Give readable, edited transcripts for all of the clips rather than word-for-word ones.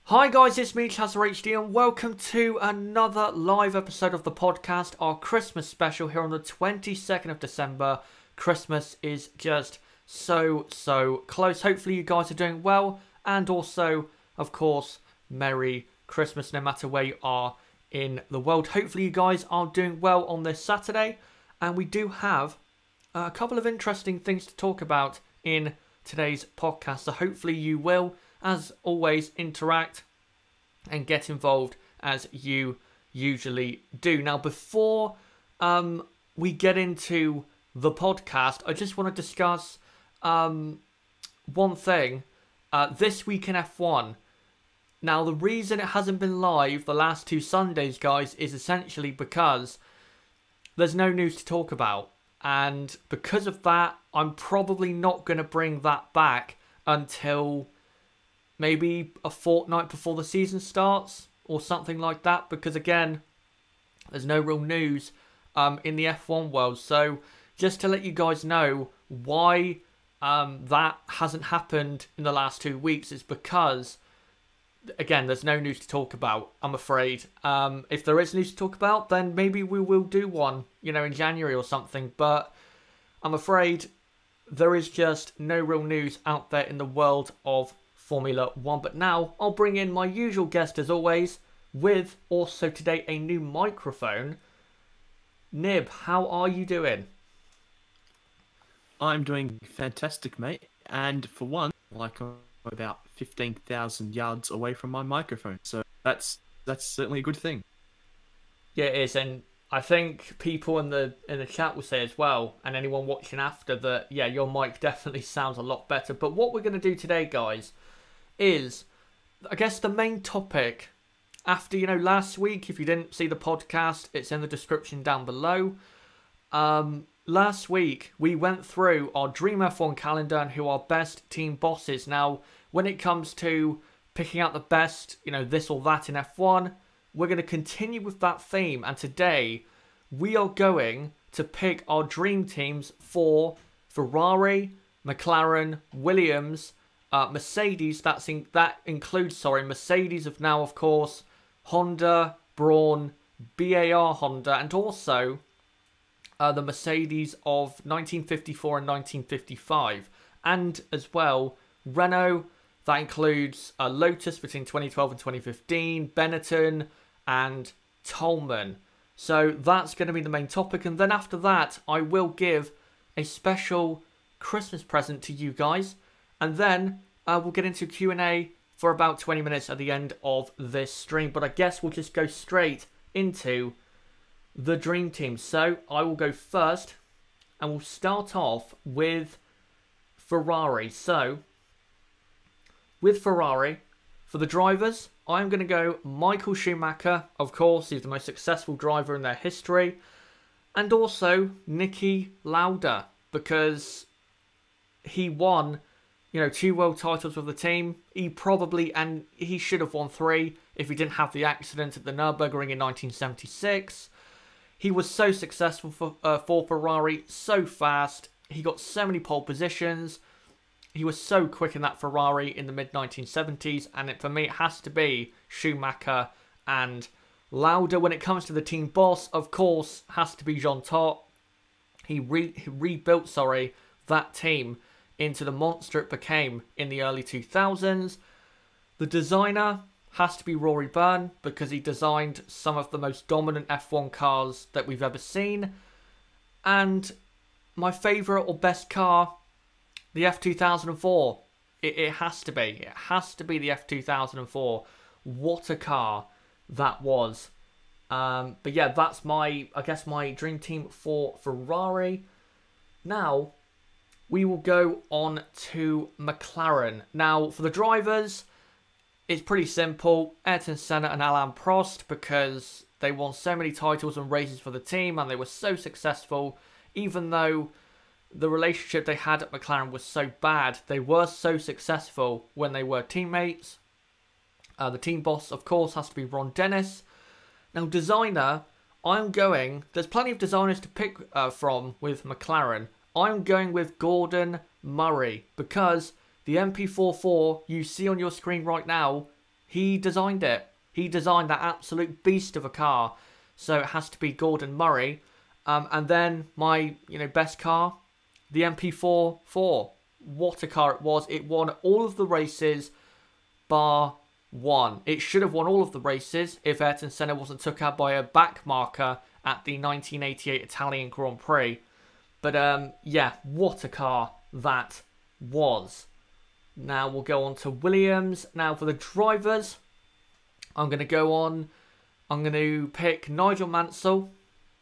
Hi guys, it's me, ChazzaHDF1, and welcome to another live episode of the podcast, our Christmas special here on the 22nd of December. Christmas is just so close. Hopefully you guys are doing well, and also, of course, Merry Christmas no matter where you are in the world. Hopefully you guys are doing well on this Saturday, and we do have a couple of interesting things to talk about in today's podcast, so hopefully you will, as always, interact and get involved as you usually do. Now, before we get into the podcast, I just want to discuss one thing. This week in F1. Now, the reason it hasn't been live the last two Sundays, guys, is essentially because there's no news to talk about. And because of that, I'm probably not going to bring that back until maybe a fortnight before the season starts or something like that, because again, there's no real news in the F1 world. So just to let you guys know why that hasn't happened in the last 2 weeks, is because, again, there's no news to talk about, I'm afraid. If there is news to talk about, then maybe we will do one, you know, in January or something. But I'm afraid there is just no real news out there in the world of Formula 1. But now I'll bring in my usual guest as always, with also today a new microphone. Nib, how are you doing? I'm doing fantastic, mate. And for one, like, I'm about 15,000 yards away from my microphone, so that's certainly a good thing. Yeah, it is, and I think people in the chat will say as well, and anyone watching after, that yeah, your mic definitely sounds a lot better. But what we're going to do today, guys, is, I guess, the main topic after, you know, last week. If you didn't see the podcast, it's in the description down below. Last week, we went through our Dream F1 calendar and who our best team bosses. Now, when it comes to picking out the best, you know, this or that in F1, we're going to continue with that theme. And today, we are going to pick our dream teams for Ferrari, McLaren, Williams, Mercedes. That includes Mercedes of now, of course, Honda, Brawn, BAR Honda, and also the Mercedes of 1954 and 1955, and as well Renault. That includes Lotus between 2012 and 2015, Benetton, and Tolman. So that's going to be the main topic, and then after that, I will give a special Christmas present to you guys, and then we'll get into Q&A for about 20 minutes at the end of this stream. But I guess we'll just go straight into the dream team. So I will go first, and we'll start off with Ferrari. So with Ferrari, for the drivers, I'm going to go Michael Schumacher. Of course, he's the most successful driver in their history. And also Niki Lauda, because he won, you know, 2 world titles with the team. He probably, and he should have won 3 if he didn't have the accident at the Nürburgring in 1976. He was so successful for Ferrari, so fast. He got so many pole positions. He was so quick in that Ferrari in the mid-1970s. And for me, it has to be Schumacher and Lauda. When it comes to the team boss, of course, has to be Jean Todt. He rebuilt that team into the monster it became in the early 2000s. The designer has to be Rory Byrne, because he designed some of the most dominant F1 cars that we've ever seen. And my favourite or best car, the F2004. It has to be. It has to be the F2004. What a car that was. But yeah, that's my dream team for Ferrari. Now, we will go on to McLaren. Now, for the drivers, it's pretty simple. Ayrton Senna and Alain Prost, because they won so many titles and races for the team, and they were so successful. Even though the relationship they had at McLaren was so bad, they were so successful when they were teammates. The team boss, of course, has to be Ron Dennis. Now, designer, there's plenty of designers to pick from with McLaren. I'm going with Gordon Murray, because the MP44 you see on your screen right now, He designed it. He designed that absolute beast of a car. So it has to be Gordon Murray. And then my, best car, the MP4. What a car it was. It won all of the races bar one. It should have won all of the races if Ayrton Senna wasn't took out by a back marker at the 1988 Italian Grand Prix. But yeah, what a car that was. Now we'll go on to Williams. Now for the drivers, I'm going to pick Nigel Mansell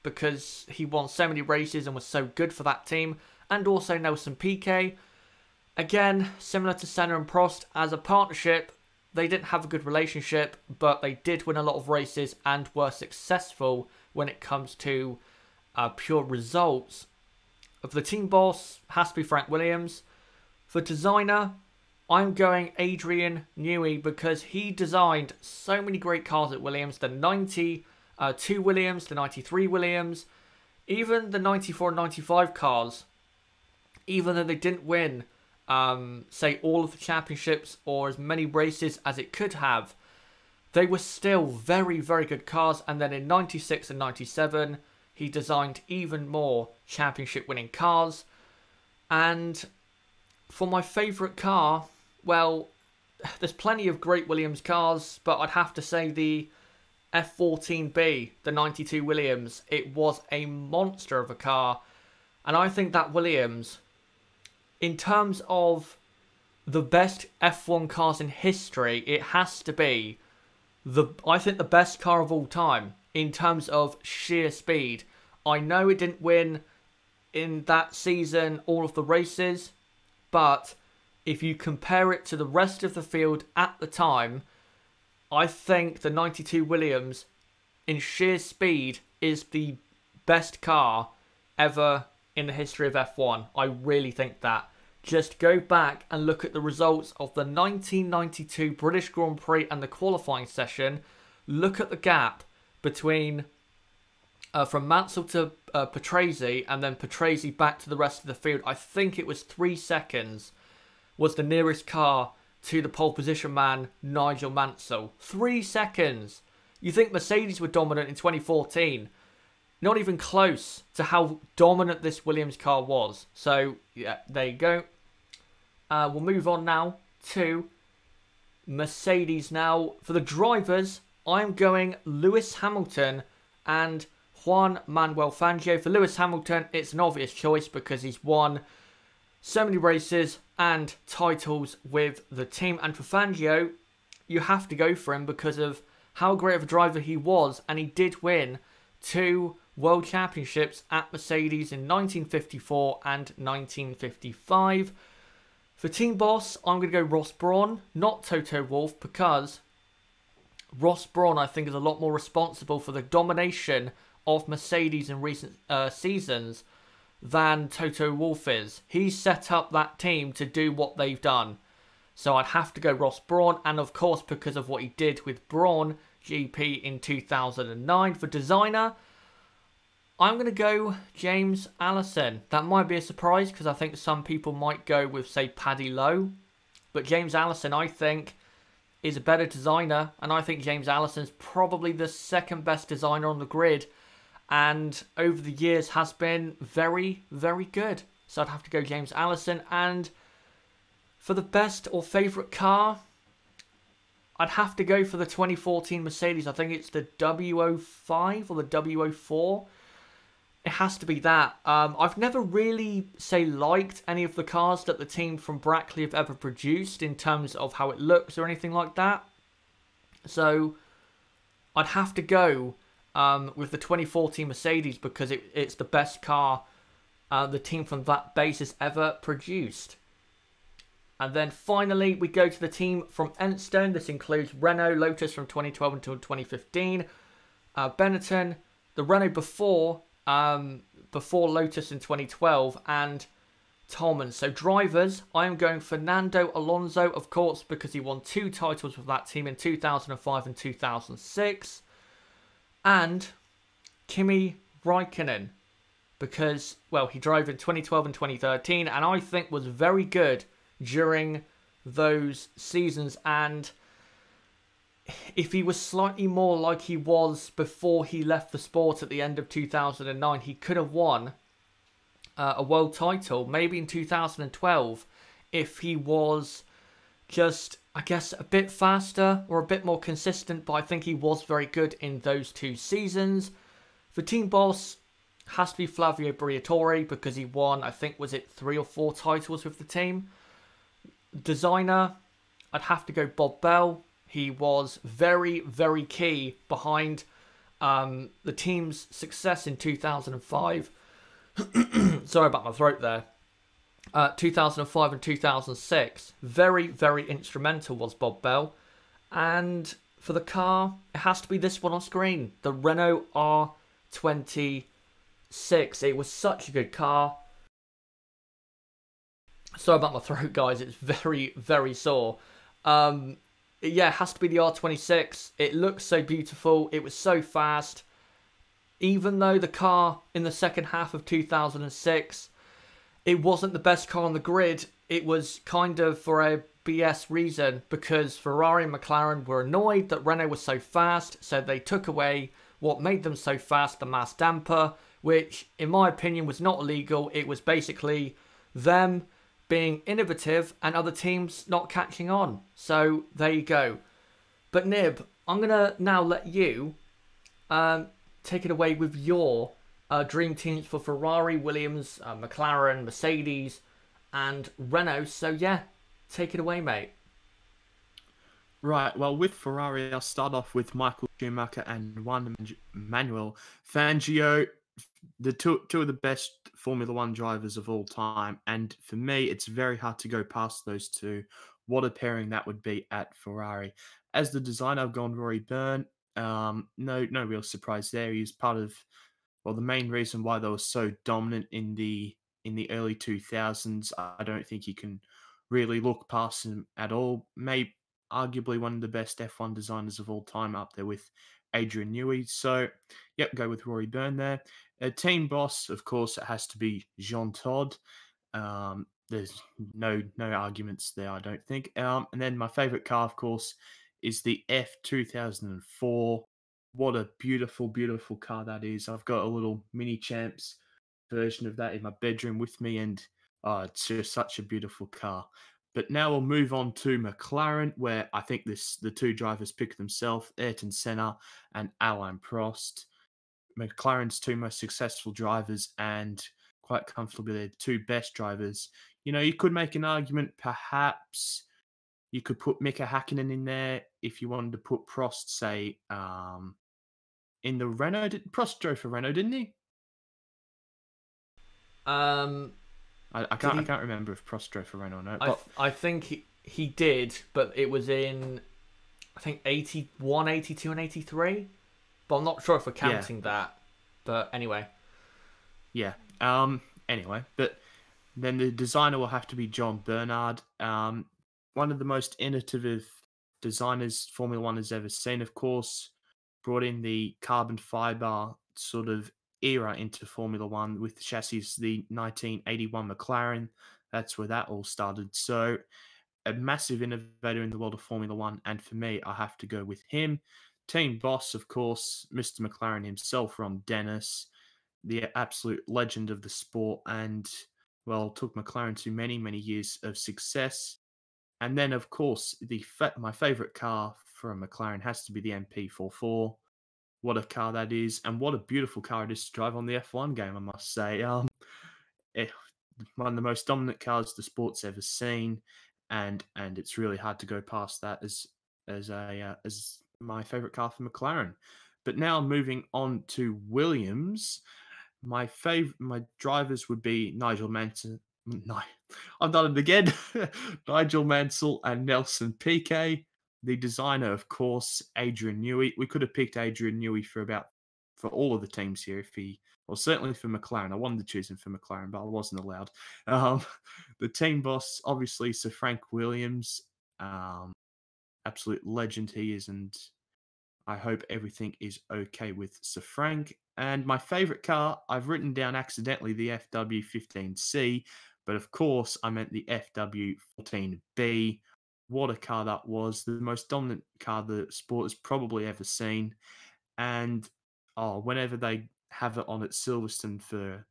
because he won so many races and was so good for that team. And also Nelson Piquet. Again, similar to Senna and Prost, as a partnership, they didn't have a good relationship, but they did win a lot of races and were successful when it comes to pure results. Of the team boss, has to be Frank Williams. For designer, I'm going Adrian Newey because he designed so many great cars at Williams. The 92 Williams, the 93 Williams, even the 94 and 95 cars. Even though they didn't win, say, all of the championships or as many races as it could have, they were still very, very good cars. And then in 96 and 97, he designed even more championship-winning cars. And for my favourite car, well, there's plenty of great Williams cars, but I'd have to say the F14B, the 92 Williams, it was a monster of a car. And I think that Williams, in terms of the best F1 cars in history, it has to be, I think, the best car of all time in terms of sheer speed. I know it didn't win in that season all of the races, but if you compare it to the rest of the field at the time, I think the 92 Williams in sheer speed is the best car ever in the history of F1. I really think that. Just go back and look at the results of the 1992 British Grand Prix and the qualifying session. Look at the gap between from Mansell to Patrese and then Patrese back to the rest of the field. I think it was 3 seconds was the nearest car to the pole position man, Nigel Mansell. 3 seconds. You think Mercedes were dominant in 2014. Not even close to how dominant this Williams car was. So, yeah, there you go. We'll move on now to Mercedes now. For the drivers, I'm going Lewis Hamilton and Juan Manuel Fangio. For Lewis Hamilton, it's an obvious choice because he's won so many races and titles with the team. And for Fangio, you have to go for him because of how great of a driver he was. And he did win 2 World Championships at Mercedes in 1954 and 1955. For team boss, I'm going to go Ross Brawn, not Toto Wolff, because Ross Brawn, I think, is a lot more responsible for the domination of Mercedes in recent seasons than Toto Wolff is. He set up that team to do what they've done. So I'd have to go Ross Brawn, and of course, because of what he did with Brawn GP in 2009. For designer, I'm going to go James Allison. That might be a surprise because I think some people might go with, say, Paddy Lowe. But James Allison, I think, is a better designer. And I think James Allison's probably the second best designer on the grid. And over the years has been very, very good. So I'd have to go James Allison. And for the best or favourite car, I'd have to go for the 2014 Mercedes. I think it's the W05 or the W04. It has to be that. I've never really, say, liked any of the cars that the team from Brackley have ever produced in terms of how it looks or anything like that. So I'd have to go with the 2014 Mercedes because it's the best car the team from that base has ever produced. And then finally, we go to the team from Enstone. This includes Renault, Lotus from 2012 until 2015, Benetton, the Renault before Lotus in 2012, and Tolman. So drivers, I am going Fernando Alonso, of course, because he won 2 titles with that team in 2005 and 2006. And Kimi Raikkonen, because, well, he drove in 2012 and 2013, and I think was very good during those seasons. And if he was slightly more like he was before he left the sport at the end of 2009, he could have won a world title, maybe in 2012, if he was just, I guess, a bit faster or a bit more consistent. But I think he was very good in those 2 seasons. The team boss has to be Flavio Briatore because he won, I think, was it 3 or 4 titles with the team. Designer, I'd have to go Bob Bell. He was very, very key behind the team's success in 2005. Sorry about my throat there. 2005 and 2006. Very, very instrumental was Bob Bell. And for the car, it has to be this one on screen. The Renault R26. It was such a good car. Sorry about my throat, guys. It's very, very sore. Yeah, it has to be the R26. It looks so beautiful. It was so fast. Even though the car in the second half of 2006, it wasn't the best car on the grid, it was kind of for a BS reason because Ferrari and McLaren were annoyed that Renault was so fast, so they took away what made them so fast, the mass damper, which in my opinion was not illegal. It was basically them being innovative and other teams not catching on. So there you go. But Nib, I'm going to now let you take it away with your dream teams for Ferrari, Williams, McLaren, Mercedes and Renault. So yeah, take it away, mate. Right, well, with Ferrari, I'll start off with Michael Schumacher and Juan Manuel Fangio, the two of the best Formula One drivers of all time. And for me, it's very hard to go past those two. What a pairing that would be at Ferrari. As the designer, I've gone Rory Byrne. No real surprise there. He's part of, well, the main reason why they were so dominant in the early 2000s. I don't think you can really look past him at all. Maybe arguably one of the best F1 designers of all time, up there with Adrian Newey. So, yep, go with Rory Byrne there. A team boss, of course, it has to be Jean Todt. There's no arguments there, I don't think. And then my favorite car, of course, is the F2004. What a beautiful, beautiful car that is. I've got a little mini champs version of that in my bedroom with me, and it's just such a beautiful car. But now we'll move on to McLaren, where I think the two drivers pick themselves, Ayrton Senna and Alain Prost. McLaren's two most successful drivers and quite comfortably they're the two best drivers. You know, you could make an argument, perhaps you could put Mika Hakkinen in there if you wanted to put Prost, say, in the Renault. Prost drove for Renault, didn't he? I can't remember if Prost drove for Renault or not. But I think he did, but it was in, I think, 81, 82 and 83. But I'm not sure if we're counting that. But anyway. Yeah. Anyway, but then the designer will have to be John Bernard. One of the most innovative designers Formula One has ever seen, of course. Brought in the carbon fiber sort of era into Formula One with the chassis, the 1981 McLaren. That's where that all started. So a massive innovator in the world of Formula One. And for me, I have to go with him. Team boss, of course, Mr. McLaren himself, Ron Dennis, the absolute legend of the sport, and, well, took McLaren to many, many years of success. And then, of course, my favourite car from McLaren has to be the MP44. What a car that is, and what a beautiful car it is to drive on the F1 game, I must say. One of the most dominant cars the sport's ever seen, and it's really hard to go past that as my favourite car for McLaren. But now moving on to Williams, my drivers would be Nigel Mansell. No, I've done it again. Nigel Mansell and Nelson Piquet. The designer, of course, Adrian Newey. We could have picked Adrian Newey for all of the teams here if he, well, certainly for McLaren. I wanted to choose him for McLaren, but I wasn't allowed. The team boss, obviously, Sir Frank Williams. Absolute legend he is, and I hope everything is okay with Sir Frank. And my favourite car, I've written down accidentally the FW15C, but of course I meant the FW14B. what a car that was. The most dominant car the sport has probably ever seen. And whenever they have it on at Silverstone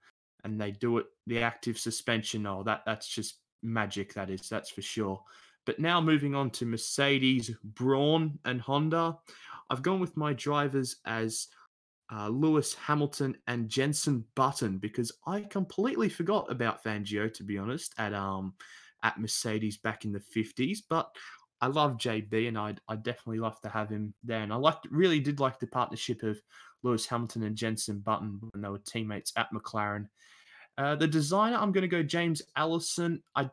and they do it, the active suspension, that's just magic, that's for sure. But now moving on to Mercedes, Brawn, and Honda, I've gone with my drivers as Lewis Hamilton and Jenson Button because I completely forgot about Fangio, to be honest, at Mercedes back in the 50s. But I love JB, and I'd definitely love to have him there. And really did like the partnership of Lewis Hamilton and Jenson Button when they were teammates at McLaren. The designer, I'm going to go James Allison. I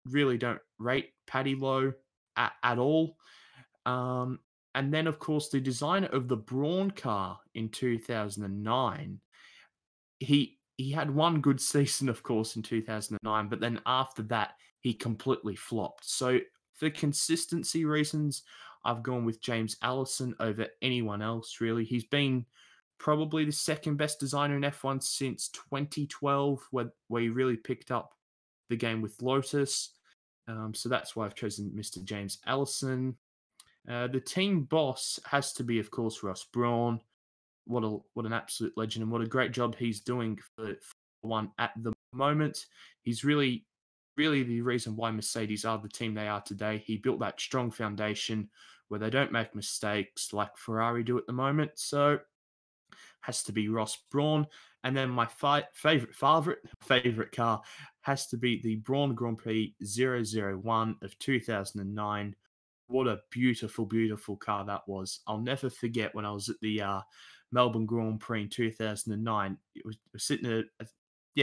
really don't rate Paddy Lowe at all. And then, of course, the designer of the Brawn car in 2009, he had one good season, of course, in 2009, but then after that, he completely flopped. So for consistency reasons, I've gone with James Allison over anyone else, really. He's been probably the second best designer in F1 since 2012, where he really picked up the game with Lotus. So that's why I've chosen Mr. James Allison. The team boss has to be, of course, Ross Brawn. What an absolute legend, and what a great job he's doing for one at the moment. He's really, really the reason why Mercedes are the team they are today. He built that strong foundation where they don't make mistakes like Ferrari do at the moment. So has to be Ross Brawn. And then my favorite car has to be the Brawn Grand Prix 001 of 2009. What a beautiful, beautiful car that was. I'll never forget when I was at the Melbourne Grand Prix in 2009. It was sitting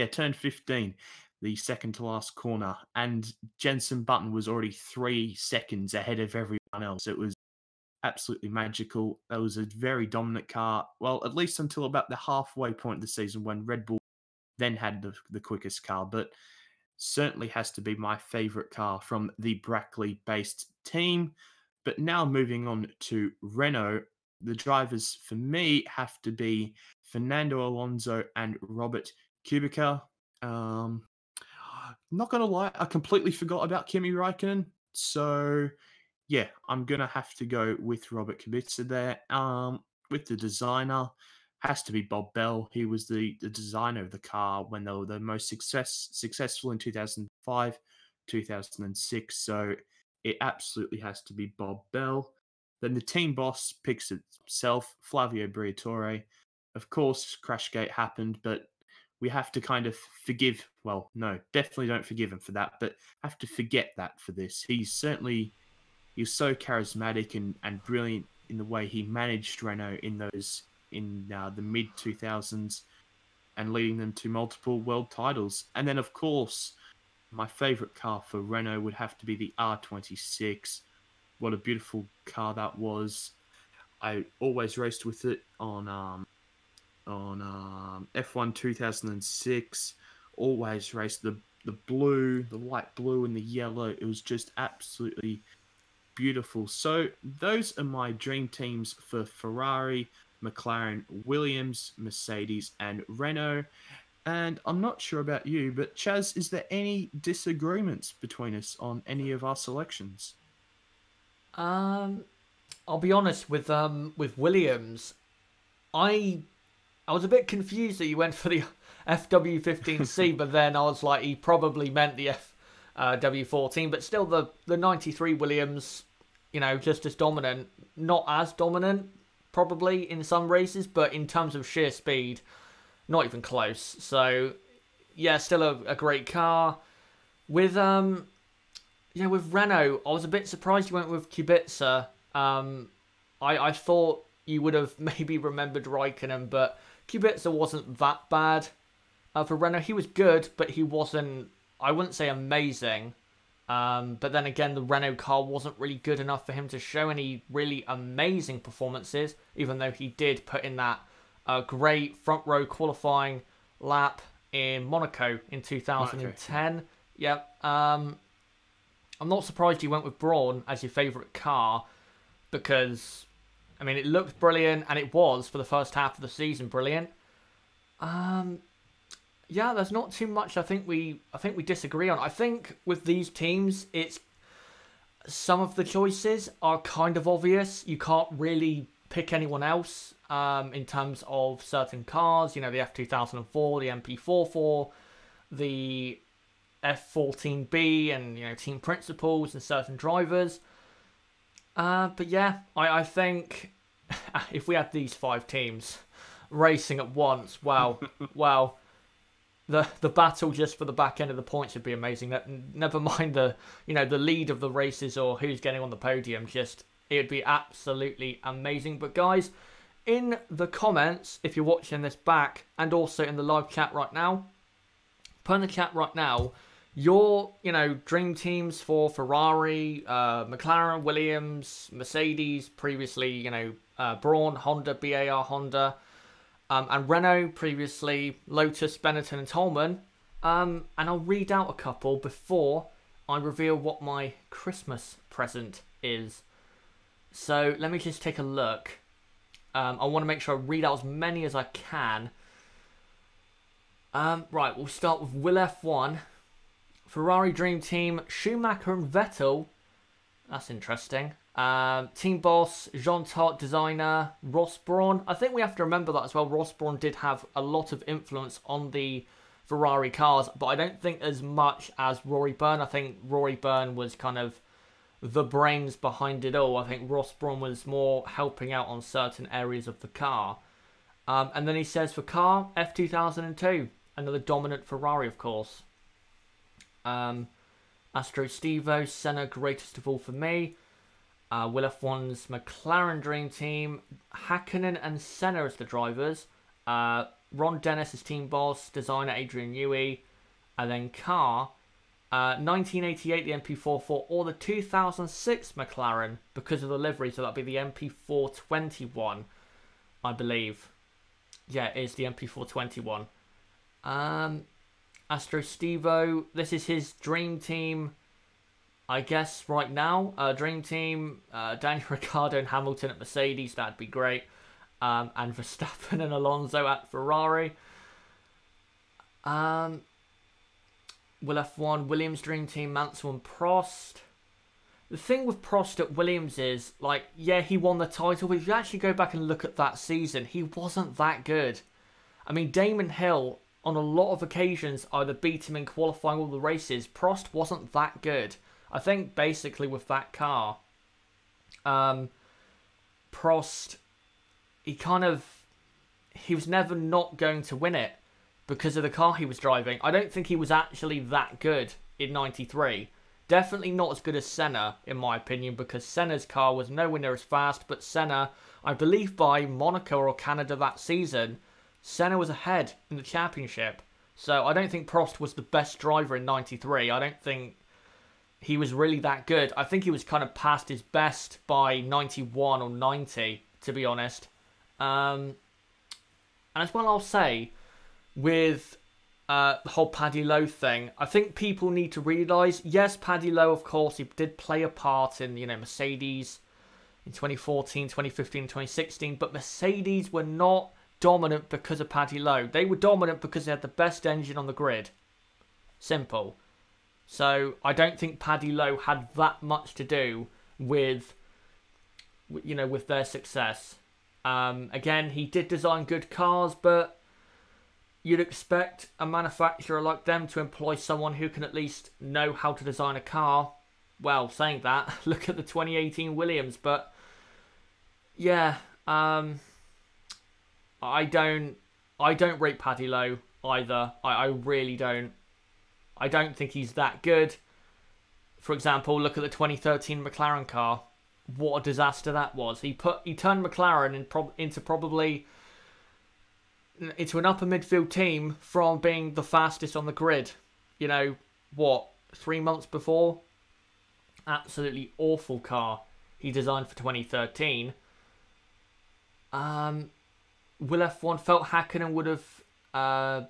turned 15, the second to last corner, and Jenson Button was already 3 seconds ahead of everyone else. It was absolutely magical. That was a very dominant car. Well, at least until about the halfway point of the season when Red Bull then had the quickest car, but certainly has to be my favorite car from the Brackley-based team. But now moving on to Renault, the drivers for me have to be Fernando Alonso and Robert Kubica. Not going to lie, I completely forgot about Kimi Räikkönen. So, yeah, I'm going to have to go with Robert Kubica there. With the designer, has to be Bob Bell. He was the designer of the car when they were the most successful in 2005, 2006. So it absolutely has to be Bob Bell. Then the team boss picks itself, Flavio Briatore. Of course, Crashgate happened, but we have to kind of forgive. Well, no, definitely don't forgive him for that, but have to forget that for this. He was so charismatic and brilliant in the way he managed Renault in the mid 2000s and leading them to multiple world titles. And then, of course, my favorite car for Renault would have to be the R26. What a beautiful car that was. I always raced with it on F1 2006. Always raced the blue, the light blue and the yellow. It was just absolutely beautiful. So those are my dream teams for Ferrari, McLaren, Williams, Mercedes, and Renault. And I'm not sure about you, but Chaz, is there any disagreements between us on any of our selections? I'll be honest with Williams. I was a bit confused that you went for the FW15C, but then I was like, he probably meant the FW14. But still, the 93 Williams, just as dominant. Not as dominant, probably, in some races, but in terms of sheer speed, not even close. So, yeah, still a great car. With with Renault, I was a bit surprised you went with Kubica. I thought you would have maybe remembered Raikkonen, but Kubica wasn't that bad for Renault. He was good, but he wasn't, I wouldn't say amazing. But then again, the Renault car wasn't really good enough for him to show any really amazing performances, even though he did put in that great front row qualifying lap in Monaco in 2010. Okay. Yep. I'm not surprised you went with Brawn as your favourite car because, I mean, it looked brilliant and it was, for the first half of the season, brilliant. Yeah, there's not too much I think we disagree on. I think with these teams, it's some of the choices are kind of obvious. You can't really pick anyone else in terms of certain cars. You know, the F2004, the MP44, the F14B, and, you know, team principals and certain drivers. But yeah, I think if we had these 5 teams racing at once, wow, wow. The battle just for the back end of the points would be amazing. Never mind the lead of the races or who's getting on the podium. Just it would be absolutely amazing. But guys, in the comments, if you're watching this back and also in the live chat right now, put in the chat right now your dream teams for Ferrari, McLaren, Williams, Mercedes. Previously, Braun, Honda, BAR, Honda. And Renault, previously Lotus, Benetton and Tolman. And I'll read out a couple before I reveal what my Christmas present is. So let me just take a look. I want to make sure I read out as many as I can. Right, we'll start with Will F1. Ferrari Dream Team, Schumacher and Vettel. That's interesting. Team boss, Jean Tart designer, Ross Brawn. I think we have to remember that as well. Ross Brawn did have a lot of influence on the Ferrari cars, but I don't think as much as Rory Byrne. I think Rory Byrne was kind of the brains behind it all. I think Ross Brawn was more helping out on certain areas of the car. And then he says for car, F2002, another dominant Ferrari, of course. Astro Stevo, Senna, greatest of all for me. Will F1's McLaren Dream Team, Hakkinen and Senna as the drivers. Ron Dennis as team boss, designer Adrian Newey. And then car, 1988 the MP44 or the 2006 McLaren because of the livery. So that'd be the MP421, I believe. Yeah, it is the MP421. Astro Stevo, this is his dream team, I guess, right now. Dream team, Daniel Ricciardo and Hamilton at Mercedes, that'd be great. And Verstappen and Alonso at Ferrari. Will F1, Williams Dream Team, Mansell and Prost. The thing with Prost at Williams is, like, yeah, he won the title, but if you actually go back and look at that season, he wasn't that good. I mean, Damon Hill, on a lot of occasions, either beat him in qualifying all the races. Prost wasn't that good. I think, basically, with that car, Prost, he was never not going to win it because of the car he was driving. I don't think he was actually that good in 93. Definitely not as good as Senna, in my opinion, because Senna's car was nowhere near as fast. But Senna, I believe by Monaco or Canada that season, Senna was ahead in the championship. So I don't think Prost was the best driver in 93. I don't think he was really that good. I think he was kind of past his best by 91 or 90, to be honest. And as well, I'll say, with the whole Paddy Lowe thing, I think people need to realise, yes, Paddy Lowe, of course, he did play a part in, Mercedes in 2014, 2015, 2016, but Mercedes were not dominant because of Paddy Lowe. They were dominant because they had the best engine on the grid. Simple. So I don't think Paddy Lowe had that much to do with, with their success. Again, he did design good cars, but you'd expect a manufacturer like them to employ someone who can at least know how to design a car. Well, saying that, look at the 2018 Williams. But yeah, I don't rate Paddy Lowe either. I really don't. I don't think he's that good. For example, look at the 2013 McLaren car. What a disaster that was. He turned McLaren into an upper midfield team from being the fastest on the grid. 3 months before? Absolutely awful car he designed for 2013. Will F1 felt Hakkinen would have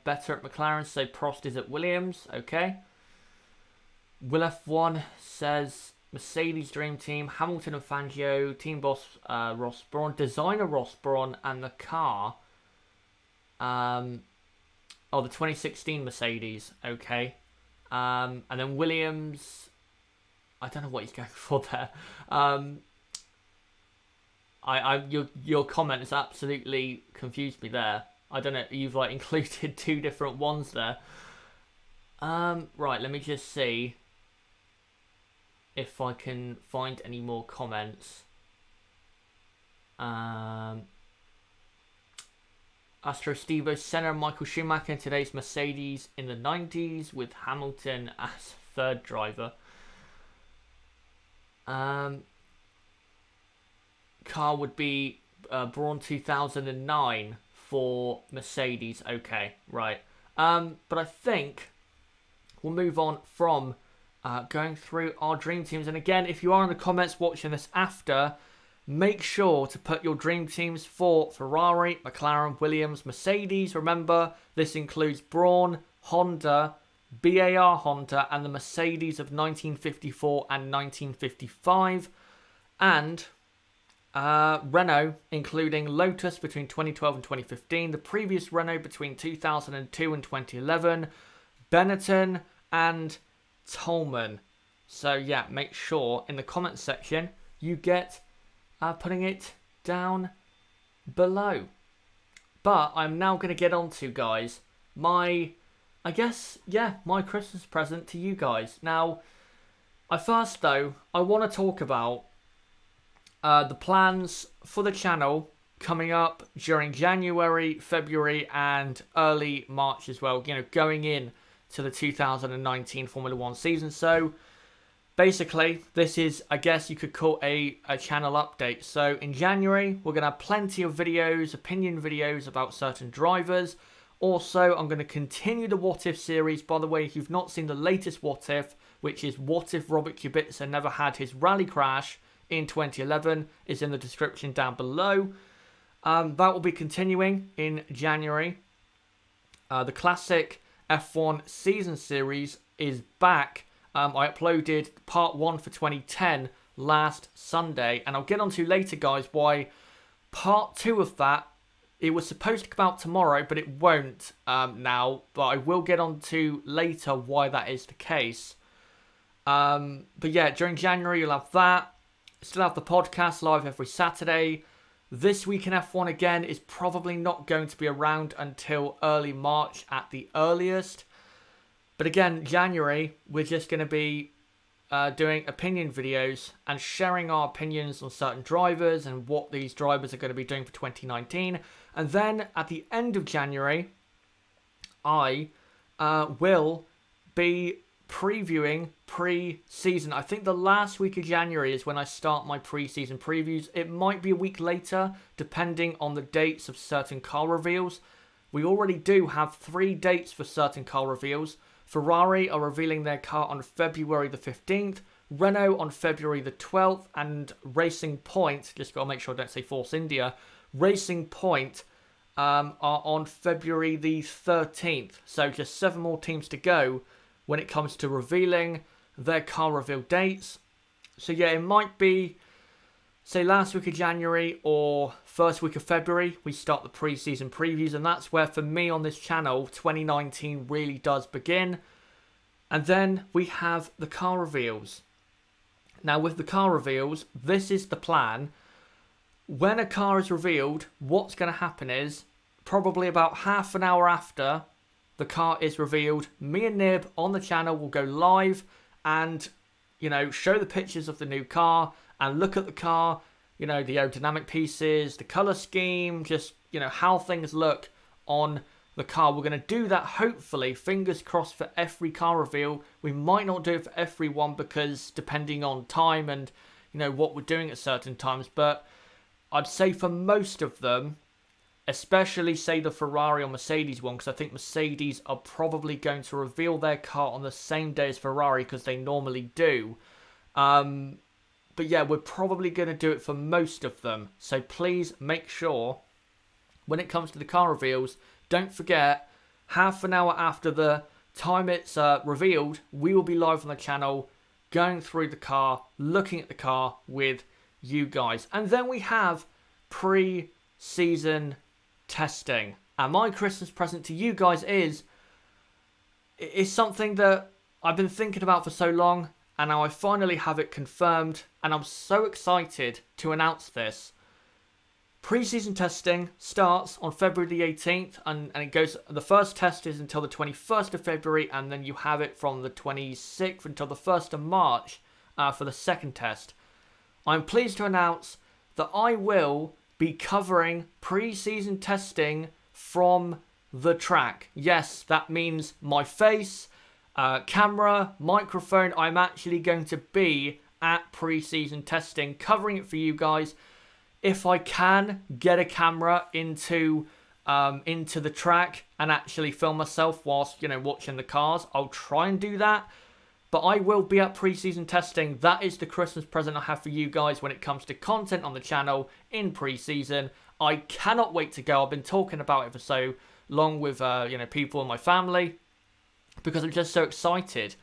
better at McLaren, so Prost is at Williams. Okay. Will F1 says Mercedes Dream Team, Hamilton and Fangio, team boss Ross Brawn, designer Ross Brawn, and the car. The 2016 Mercedes. Okay. And then Williams, I don't know what he's going for there. Your comment has absolutely confused me there. I don't know. You've like included two different ones there. Right. Let me just see if I can find any more comments. Astro Stevo Senna, Michael Schumacher in today's Mercedes in the 90s with Hamilton as third driver. Car would be Braun 2009 for Mercedes. Okay, right. But I think we'll move on from going through our dream teams. And again, if you are in the comments watching this after, make sure to put your dream teams for Ferrari, McLaren, Williams, Mercedes. Remember, this includes Braun, Honda, BAR Honda, and the Mercedes of 1954 and 1955. And Renault, including Lotus between 2012 and 2015, the previous Renault between 2002 and 2011, Benetton, and Tolman. So yeah, make sure in the comments section you get putting it down below. But I'm now going to get on to, guys, my Christmas present to you guys. Now, I want to talk about the plans for the channel coming up during January, February, and early March as well. You know, going in to the 2019 Formula 1 season. So, basically, this is, I guess you could call a channel update. So, in January, we're going to have plenty of videos, opinion videos about certain drivers. Also, I'm going to continue the What If series. By the way, if you've not seen the latest What If, which is what if Robert Kubica never had his rally crash in 2011, is in the description down below. That will be continuing in January. The classic F1 season series is back. I uploaded part 1 for 2010 last Sunday, and I'll get on to later, guys, why part 2 of that, it was supposed to come out tomorrow, but it won't now, but I will get on to later why that is the case. But yeah, during January you'll have that. Still have the podcast live every Saturday. This Week in F1 again is probably not going to be around until early March at the earliest. But again, January, we're just going to be doing opinion videos and sharing our opinions on certain drivers and what these drivers are going to be doing for 2019. And then at the end of January, I will be previewing pre-season. I think the last week of January is when I start my pre-season previews. It might be a week later, depending on the dates of certain car reveals. We already do have 3 dates for certain car reveals. Ferrari are revealing their car on February the 15th, Renault on February the 12th, and Racing Point, just got to make sure I don't say Force India, Racing Point are on February the 13th. So just 7 more teams to go when it comes to revealing their car reveal dates. So yeah, it might be, say, last week of January or first week of February, we start the pre-season previews, and that's where, for me on this channel, 2019 really does begin. And then we have the car reveals. Now, with the car reveals, this is the plan. When a car is revealed, what's going to happen is, probably about half an hour after the car is revealed, me and Nib on the channel will go live and, you know, show the pictures of the new car and look at the car, you know, the aerodynamic pieces, the colour scheme, just, you know, how things look on the car. We're going to do that, hopefully, fingers crossed, for every car reveal. We might not do it for everyone because depending on time and, you know, what we're doing at certain times, but I'd say for most of them, especially, say, the Ferrari or Mercedes one, because I think Mercedes are probably going to reveal their car on the same day as Ferrari because they normally do. But yeah, we're probably going to do it for most of them. So please make sure, when it comes to the car reveals, don't forget, half an hour after the time it's revealed, we will be live on the channel, going through the car, looking at the car with you guys. And then we have pre-season testing. And my Christmas present to you guys is something that I've been thinking about for so long, and now I finally have it confirmed, and I'm so excited to announce this. Pre-season testing starts on February the 18th, and it goes, the first test is until the 21st of February, and then you have it from the 26th until the 1st of March for the second test. I'm pleased to announce that I will be covering pre-season testing from the track. Yes, that means my face, camera, microphone. I'm actually going to be at pre-season testing, covering it for you guys. If I can get a camera into the track and actually film myself whilst, you know, watching the cars, I'll try and do that. But I will be at pre-season testing. That is the Christmas present I have for you guys when it comes to content on the channel in pre-season. I cannot wait to go. I've been talking about it for so long with you know, people in my family, because I'm just so excited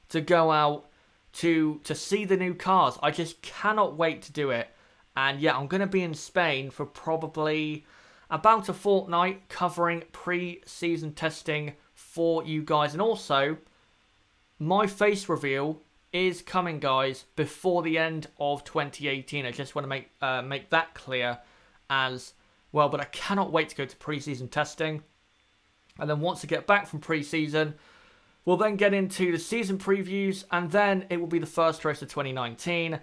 to go out to see the new cars. I just cannot wait to do it. And yeah, I'm going to be in Spain for probably about a fortnight covering pre-season testing for you guys. And also, my face reveal is coming, guys, before the end of 2018. I just want to make that clear as well. But I cannot wait to go to pre-season testing. And then once I get back from pre-season, we'll then get into the season previews. And then it will be the first race of 2019.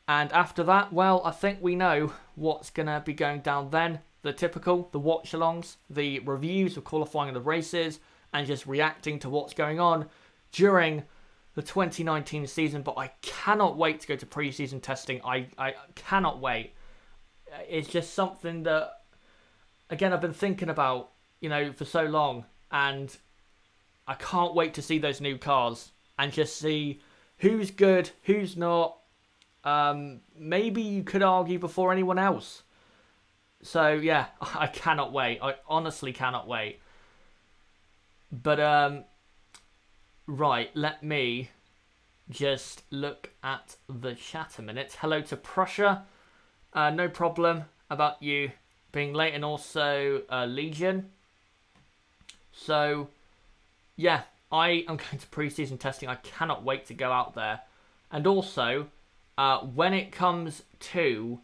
And after that, well, I think we know what's going to be going down then. The typical, the watch-alongs, the reviews of qualifying of the races, and just reacting to what's going on during the 2019 season. But I cannot wait to go to pre-season testing. I cannot wait. It's just something that, again, I've been thinking about, you know, for so long. And I can't wait to see those new cars and just see who's good, who's not. Maybe you could argue before anyone else. So yeah, I cannot wait. I honestly cannot wait. But right, let me just look at the chat a minute. Hello to Prussia. No problem about you being late, and also Legion. So yeah, I am going to pre-season testing. I cannot wait to go out there. And also, when it comes to,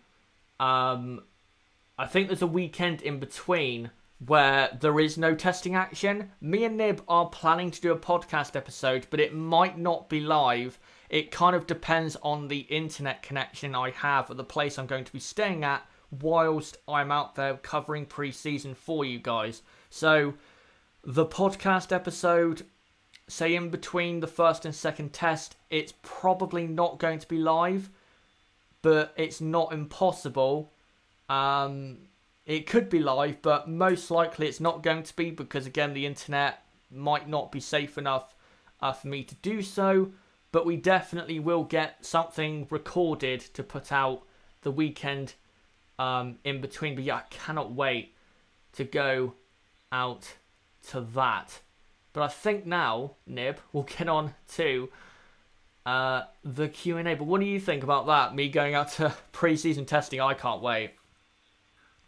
I think there's a weekend in between where there is no testing action. Me and Nib are planning to do a podcast episode, but it might not be live. It kind of depends on the internet connection I have at the place I'm going to be staying at whilst I'm out there covering pre-season for you guys. So the podcast episode, say in between the first and second test, it's probably not going to be live, but it's not impossible. It could be live, but most likely it's not going to be, because again, the internet might not be safe enough for me to do so. But we definitely will get something recorded to put out the weekend in between. But yeah, I cannot wait to go out to that. But I think now, Nib, we'll get on to the Q&A. But what do you think about that? Me going out to pre-season testing? I can't wait.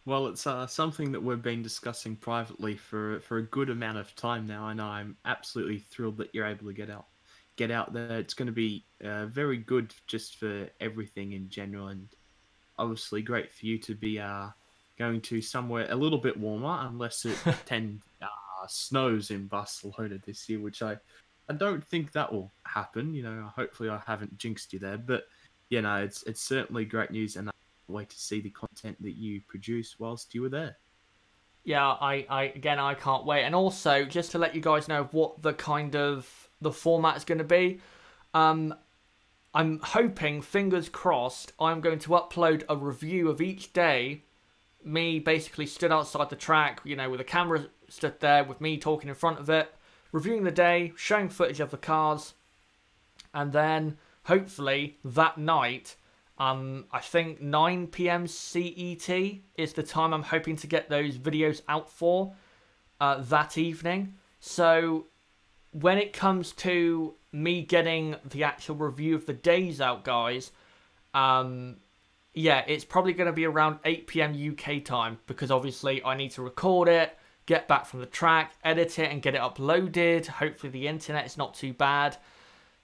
Well, it's something that we've been discussing privately for a good amount of time now, and I'm absolutely thrilled that you're able to get out there. It's going to be very good just for everything in general, and obviously great for you to be going to somewhere a little bit warmer, unless it snows in Barcelona this year, which I don't think that will happen. You know, hopefully I haven't jinxed you there, but you know, it's certainly great news, and I can't wait to see the content that you produce whilst you were there. Yeah, I can't wait. And also, just to let you guys know what the kind of the format is going to be, I'm hoping, fingers crossed, I'm going to upload a review of each day. Me basically stood outside the track, you know, with a camera stood there with me talking in front of it, reviewing the day, showing footage of the cars, and then hopefully that night, I think 9 PM CET is the time I'm hoping to get those videos out for that evening. So when it comes to me getting the actual review of the days out, guys, yeah, it's probably going to be around 8 PM UK time, because obviously I need to record it, get back from the track, edit it, and get it uploaded. Hopefully the internet is not too bad.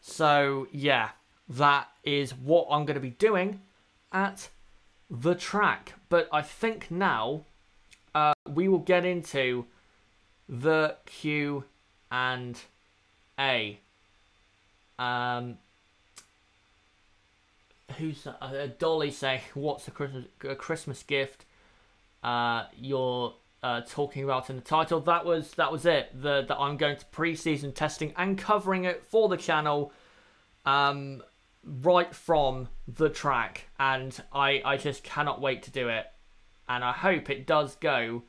So yeah, that is what I'm going to be doing at the track. But I think now we will get into the Q and A. Who's that? Dolly saying, "What's a Christmas gift you're talking about in the title?" That was it. That I'm going to pre-season testing and covering it for the channel, right from the track, and I just cannot wait to do it, and I hope it does go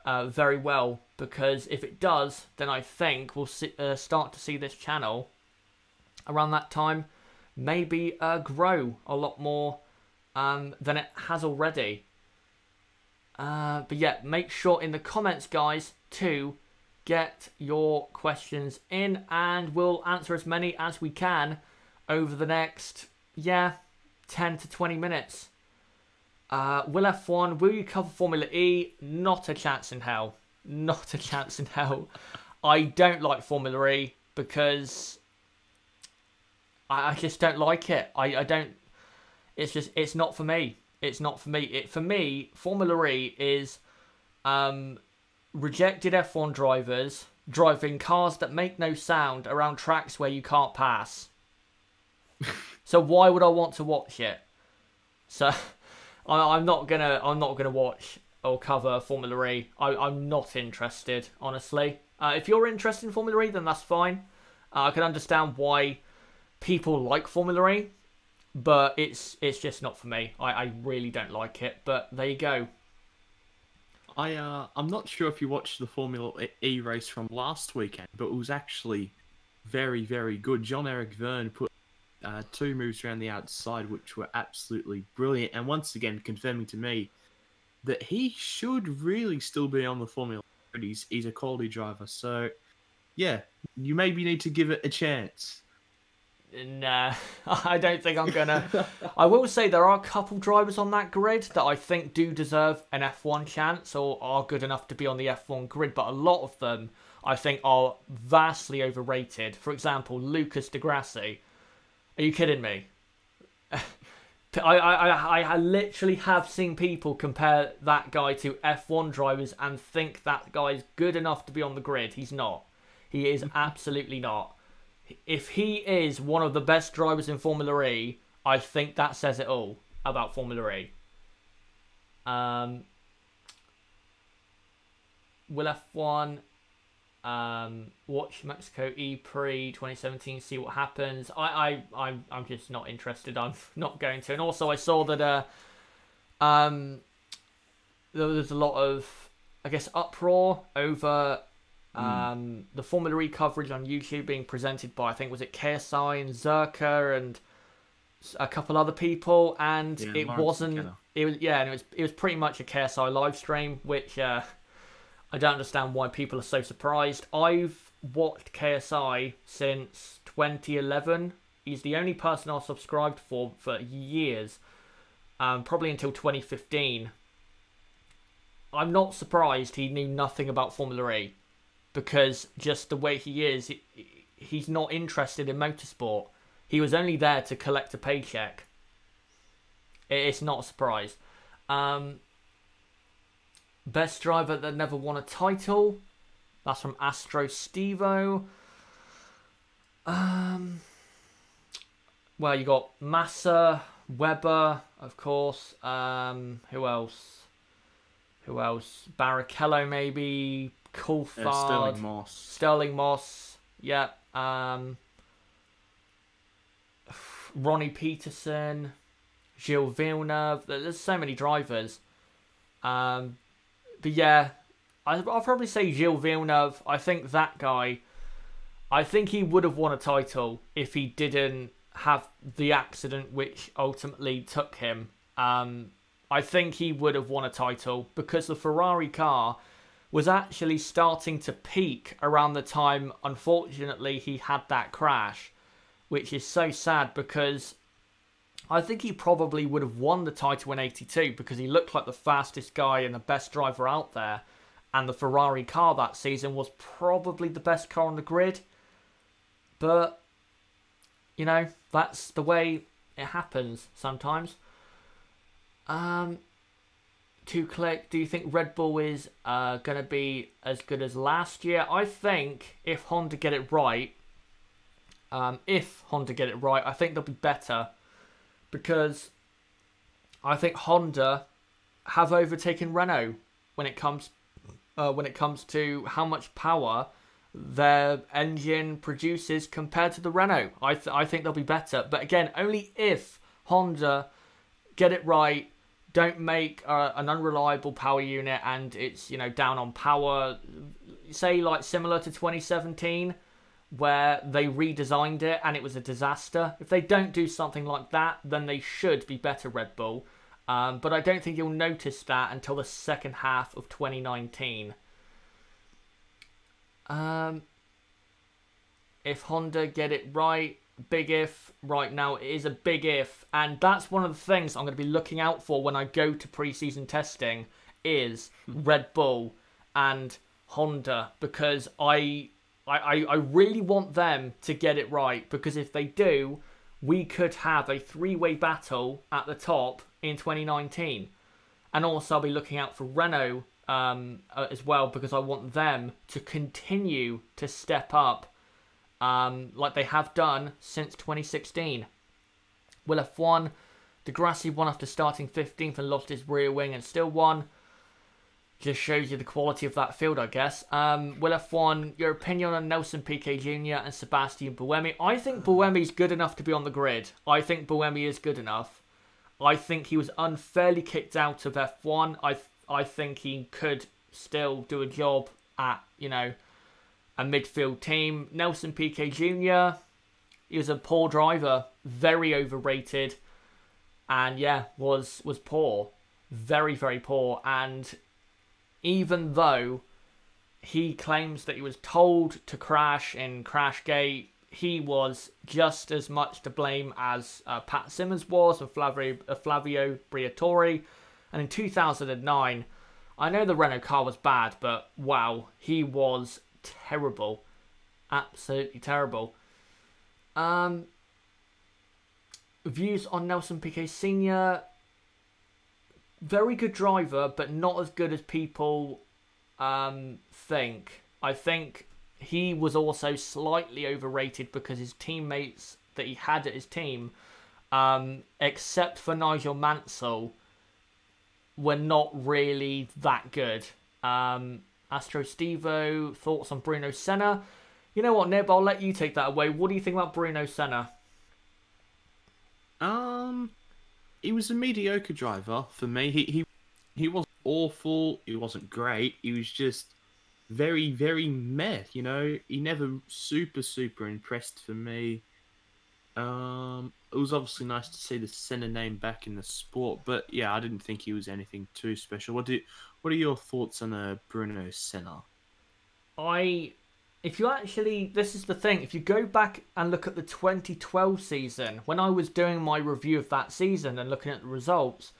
very well, because if it does, then I think we'll start to see this channel around that time maybe grow a lot more than it has already. But yeah, make sure in the comments, guys, to get your questions in, and we'll answer as many as we can over the next 10 to 20 minutes. Will F1, will you cover Formula E? Not a chance in hell. Not a chance in hell. I don't like Formula E because I just don't like it. I don't. It's not for me. It's not for me. For me, Formula E is rejected F1 drivers driving cars that make no sound around tracks where you can't pass. So why would I want to watch it? So I'm not gonna watch or cover Formula E. I'm not interested, honestly. If you're interested in Formula E, then that's fine. I can understand why people like Formula E, but it's just not for me. I really don't like it, but there you go. I'm not sure if you watched the Formula E race from last weekend, but it was actually very, very good. Jean-Eric Vergne put 2 moves around the outside, which were absolutely brilliant, and once again confirming to me that he should really still be on the Formula E. He's a quality driver, so yeah, you maybe need to give it a chance. Nah, I don't think I'm gonna. I will say there are a couple drivers on that grid that I think do deserve an F1 chance or are good enough to be on the F1 grid, but a lot of them I think are vastly overrated. For example, Lucas Di Grassi. Are you kidding me? I literally have seen people compare that guy to F1 drivers and think that guy's good enough to be on the grid. He's not. He is absolutely not. If he is one of the best drivers in Formula E, I think that says it all about Formula E. Will F1 watch Mexico E-Prix 2017, see what happens? I'm just not interested. I'm not going to. And also I saw that there was a lot of, I guess, uproar over the Formula E coverage on YouTube being presented by, I think, was it KSI and Zerka and a couple other people, and it wasn't. McKenna. It was pretty much a KSI live stream, which I don't understand why people are so surprised. I've watched KSI since 2011. He's the only person I subscribed for years, probably until 2015. I'm not surprised he knew nothing about Formula E, because just the way he is, he's not interested in motorsport. He was only there to collect a paycheck. It's not a surprise. Best driver that never won a title. That's from Astro Stevo. Well, you got Massa, Webber, of course. Who else? Barrichello, maybe. Coulthard. Sterling Moss. Yeah. Ronnie Peterson. Gilles Villeneuve. There's so many drivers. But yeah, I'll probably say Gilles Villeneuve. I think that guy, I think he would have won a title if he didn't have the accident which ultimately took him. I think he would have won a title because the Ferrari car was actually starting to peak around the time, unfortunately, he had that crash, which is so sad because I think he probably would have won the title in 82 because he looked like the fastest guy and the best driver out there. And the Ferrari car that season was probably the best car on the grid. But you know, that's the way it happens sometimes. To click, do you think Red Bull is going to be as good as last year? I think if Honda get it right, I think they'll be better, because I think Honda have overtaken Renault when it comes to how much power their engine produces compared to the Renault. I think they'll be better, but again, only if Honda get it right, don't make an unreliable power unit and it's, you know, down on power, say like similar to 2017 where they redesigned it and it was a disaster. If they don't do something like that, then they should be better, Red Bull. But I don't think you'll notice that until the second half of 2019. If Honda get it right, big if. Right now it is a big if, and that's one of the things I'm going to be looking out for when I go to pre-season testing is Red Bull and Honda, because I really want them to get it right, because if they do, we could have a three-way battle at the top in 2019. And also I'll be looking out for Renault as well, because I want them to continue to step up like they have done since 2016. Will F1, Degrassi won after starting 15th and lost his rear wing and still won. Just shows you the quality of that field, I guess. Will F1, your opinion on Nelson Piquet Jr. and Sebastian Buemi? I think Buemi's good enough to be on the grid. I think Buemi is good enough. I think he was unfairly kicked out of F1. I think he could still do a job at, you know, a midfield team. Nelson Piquet Jr., he was a poor driver, very overrated, and yeah, was poor, very, very poor. And even though he claims that he was told to crash in Crashgate, he was just as much to blame as Pat Simmons was and Flavio Briatore. And in 2009, I know the Renault car was bad, but wow, he was terrible, absolutely terrible. Views on Nelson Piquet Sr. Very good driver, but not as good as people think. I think he was also slightly overrated because his teammates that he had at his team, except for Nigel Mansell, were not really that good. Astro Stevo, thoughts on Bruno Senna? You know what, Nib, I'll let you take that away. What do you think about Bruno Senna? He was a mediocre driver for me. He wasn't awful. He wasn't great. He was just very, very meh. You know, he never super impressed for me. It was obviously nice to see the Senna name back in the sport, but yeah, I didn't think he was anything too special. What are your thoughts on Bruno Senna? If you actually, this is the thing, if you go back and look at the 2012 season, when I was doing my review of that season and looking at the results,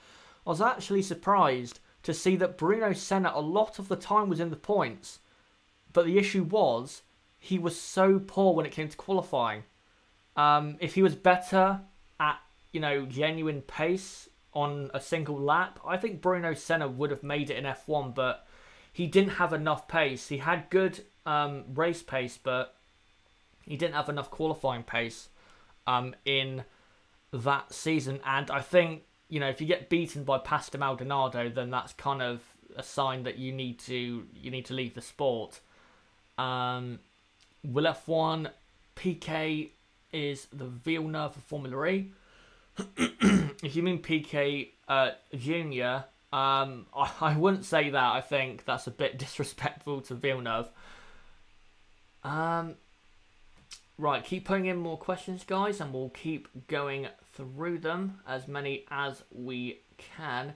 I was actually surprised to see that Bruno Senna a lot of the time was in the points. But the issue was, he was so poor when it came to qualifying. If he was better at, you know, genuine pace on a single lap, I think Bruno Senna would have made it in F1, but he didn't have enough pace. He had good race pace, but he didn't have enough qualifying pace in that season. And I think, you know, if you get beaten by Pastor Maldonado, then that's kind of a sign that you need to leave the sport. Will F1 PK is the Villeneuve of Formula E? If you mean PK Junior, I wouldn't say that. I think that's a bit disrespectful to Villeneuve. Right, keep putting in more questions, guys, and we'll keep going through them, as many as we can.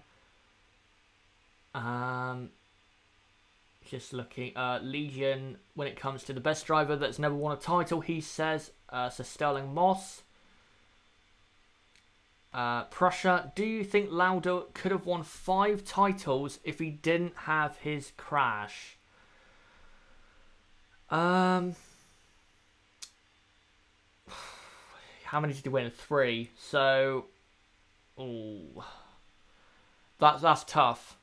Just looking, Legion, when it comes to the best driver that's never won a title, he says Sir Sterling Moss. Prussia, do you think Lauda could have won 5 titles if he didn't have his crash? how many did he win? 3. So, ooh, that's tough.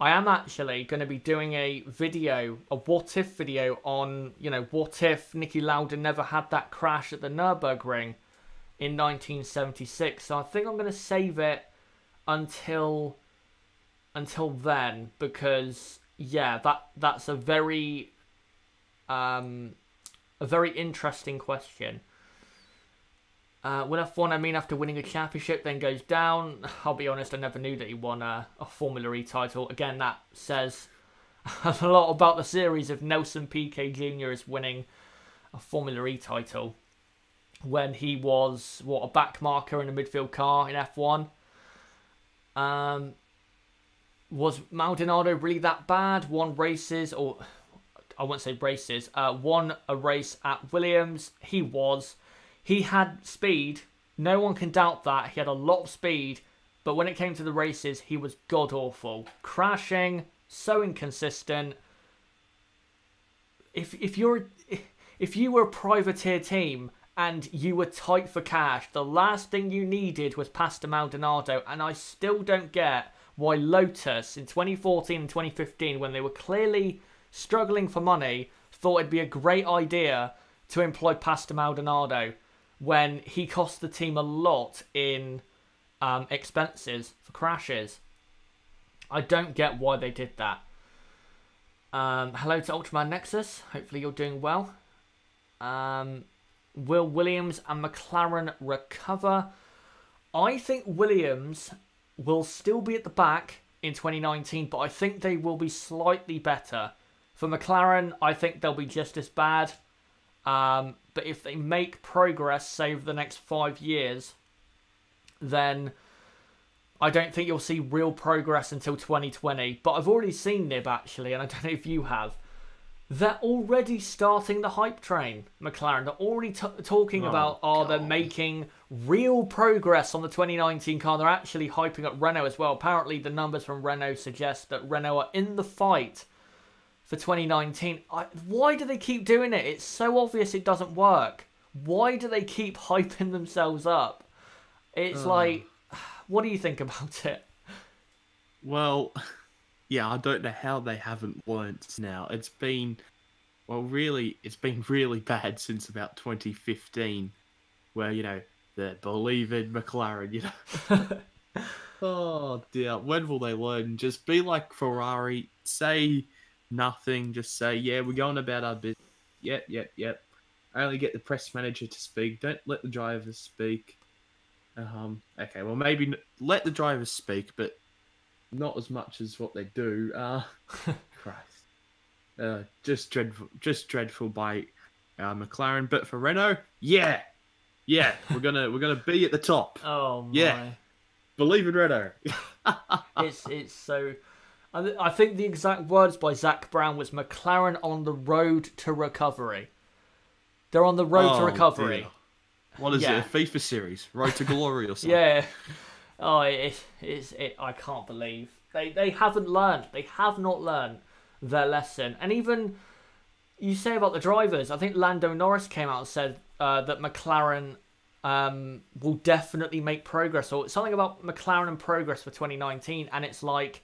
I am actually going to be doing a video, a what if video on, you know, what if Niki Lauda never had that crash at the Nürburgring in 1976. So I think I'm going to save it until then, because yeah, that's a very interesting question. Will F1, I mean, after winning a championship, then goes down? I'll be honest, I never knew that he won a Formula E title. Again, that says a lot about the series if Nelson Piquet Jr. is winning a Formula E title when he was, what, a back marker in a midfield car in F1. Was Maldonado really that bad? Won races, or I won't say races, won a race at Williams. He was. He had speed. No one can doubt that. He had a lot of speed. But when it came to the races, he was god-awful. Crashing, so inconsistent. If you were a privateer team and you were tight for cash, the last thing you needed was Pastor Maldonado. And I still don't get why Lotus in 2014 and 2015, when they were clearly struggling for money, thought it'd be a great idea to employ Pastor Maldonado, when he cost the team a lot in expenses for crashes. I don't get why they did that. Hello to Ultraman Nexus. Hopefully you're doing well. Will Williams and McLaren recover? I think Williams will still be at the back in 2019, but I think they will be slightly better. For McLaren, I think they'll be just as bad. But if they make progress, say, over the next 5 years, then I don't think you'll see real progress until 2020. But I've already seen Nib, actually, and I don't know if you have. They're already starting the hype train, McLaren. They're already talking about, they're making real progress on the 2019 car. They're actually hyping up Renault as well. Apparently, the numbers from Renault suggest that Renault are in the fight for 2019. Why do they keep doing it? It's so obvious it doesn't work. Why do they keep hyping themselves up? It's like, what do you think about it? Well, yeah, I don't know how they haven't learnt now. It's been really bad since about 2015, where, you know, the believe in McLaren, you know. Oh dear, when will they learn? Just be like Ferrari, say nothing, just say, yeah, we're going about our business. Yep. Only get the press manager to speak. Don't let the drivers speak. Okay, well, maybe let the drivers speak, but not as much as what they do. Christ. Just dreadful by McLaren. But for Renault, yeah, we're gonna be at the top. Oh my. Yeah, believe in Renault. It's so. I think the exact words by Zach Brown was McLaren on the road to recovery. They're on the road to recovery. Dear. What is it? A FIFA series? Road to Glory or something? Yeah. Oh, I can't believe they haven't learned. They have not learned their lesson. And even you say about the drivers, I think Lando Norris came out and said that McLaren will definitely make progress, or something about McLaren and progress for 2019. And it's like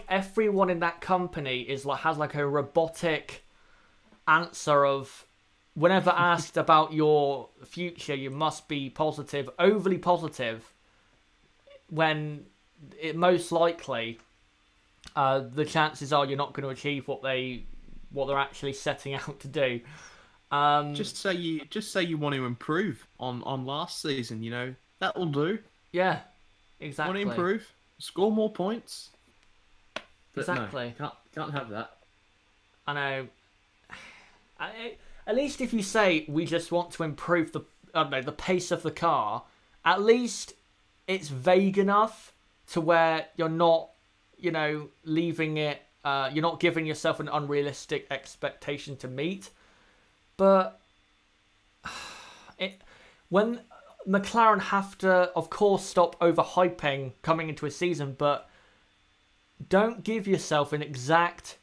everyone in that company has a robotic answer of, whenever asked about your future, you must be positive, overly positive, when it most likely the chances are you're not going to achieve what they're actually setting out to do. Just say you want to improve on last season, you know, that will do. Yeah, exactly. Want to improve, score more points. But exactly. No, can't have that. I know. At least if you say we just want to improve the pace of the car, at least it's vague enough to where you're not, you know, leaving it. You're not giving yourself an unrealistic expectation to meet. But when McLaren have to, of course, stop overhyping coming into a season, but don't give yourself an exact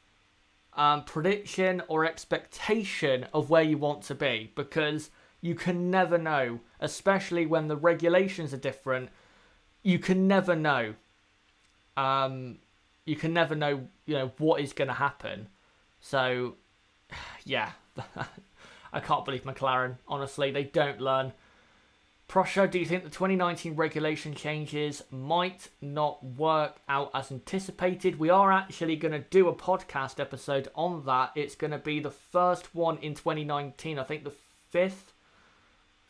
prediction or expectation of where you want to be, because You can never know, especially when the regulations are different. You can never know. You can never know, what is going to happen. So, yeah, I can't believe McLaren. Honestly, they don't learn. Prosher, do you think the 2019 regulation changes might not work out as anticipated? We are actually going to do a podcast episode on that. It's going to be the first one in 2019. I think the 5th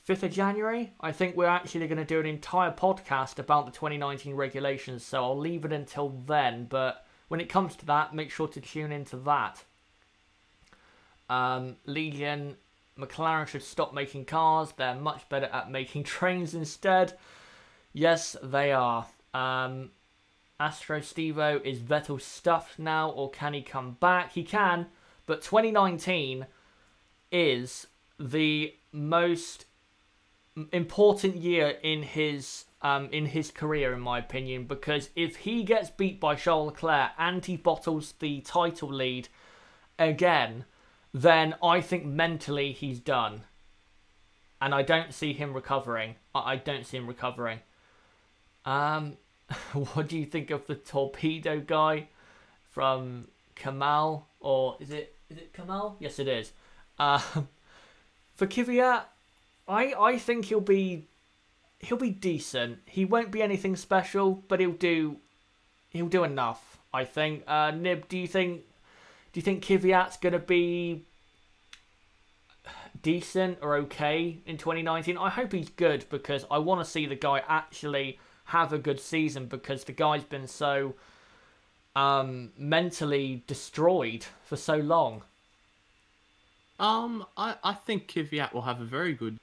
of January. I think we're actually going to do an entire podcast about the 2019 regulations. So I'll leave it until then. But when it comes to that, make sure to tune into that. Legion, McLaren should stop making cars. They're much better at making trains instead. Yes, they are. Astro Stevo, is Vettel stuffed now, or can he come back? He can, but 2019 is the most important year in his career, in my opinion, because if he gets beat by Charles Leclerc and he bottles the title lead again, then I think mentally he's done. And I don't see him recovering. I don't see him recovering. What do you think of the torpedo guy from Kamal? Or is it Kamal? Yes, it is. For Kvyat, I think he'll be decent. He won't be anything special, but he'll do enough, I think. Nib, do you think Kvyat's going to be decent or okay in 2019? I hope he's good, because I want to see the guy actually have a good season, because the guy's been so mentally destroyed for so long. I think Kvyat will have a very good,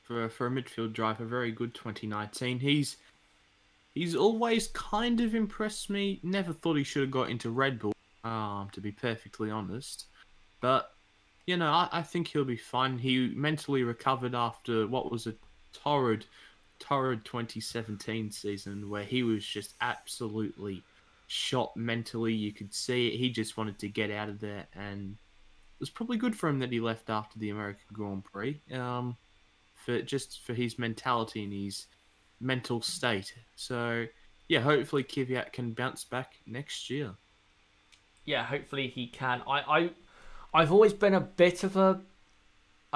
for a midfield driver, very good 2019. He's always kind of impressed me. Never thought he should have got into Red Bull, to be perfectly honest. But, I think he'll be fine. He mentally recovered after what was a torrid 2017 season, where he was just absolutely shot mentally. You could see it. He just wanted to get out of there, and it was probably good for him that he left after the American Grand Prix, for his mentality and his mental state. So, yeah, hopefully Kvyat can bounce back next year. Yeah, hopefully he can. I've always been a bit of a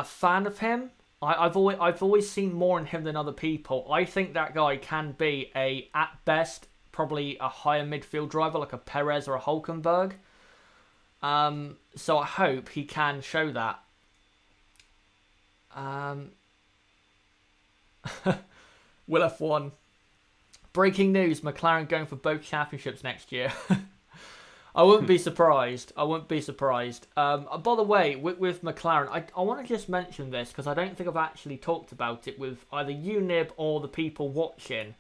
fan of him. I've always seen more in him than other people. I think that guy can be at best, probably a higher midfield driver, like a Perez or a Hulkenberg. So I hope he can show that. Will F1. Breaking news, McLaren going for both championships next year. I wouldn't be surprised. By the way, with McLaren, I want to just mention this, because I don't think I've actually talked about it with either you, Nib, or the people watching.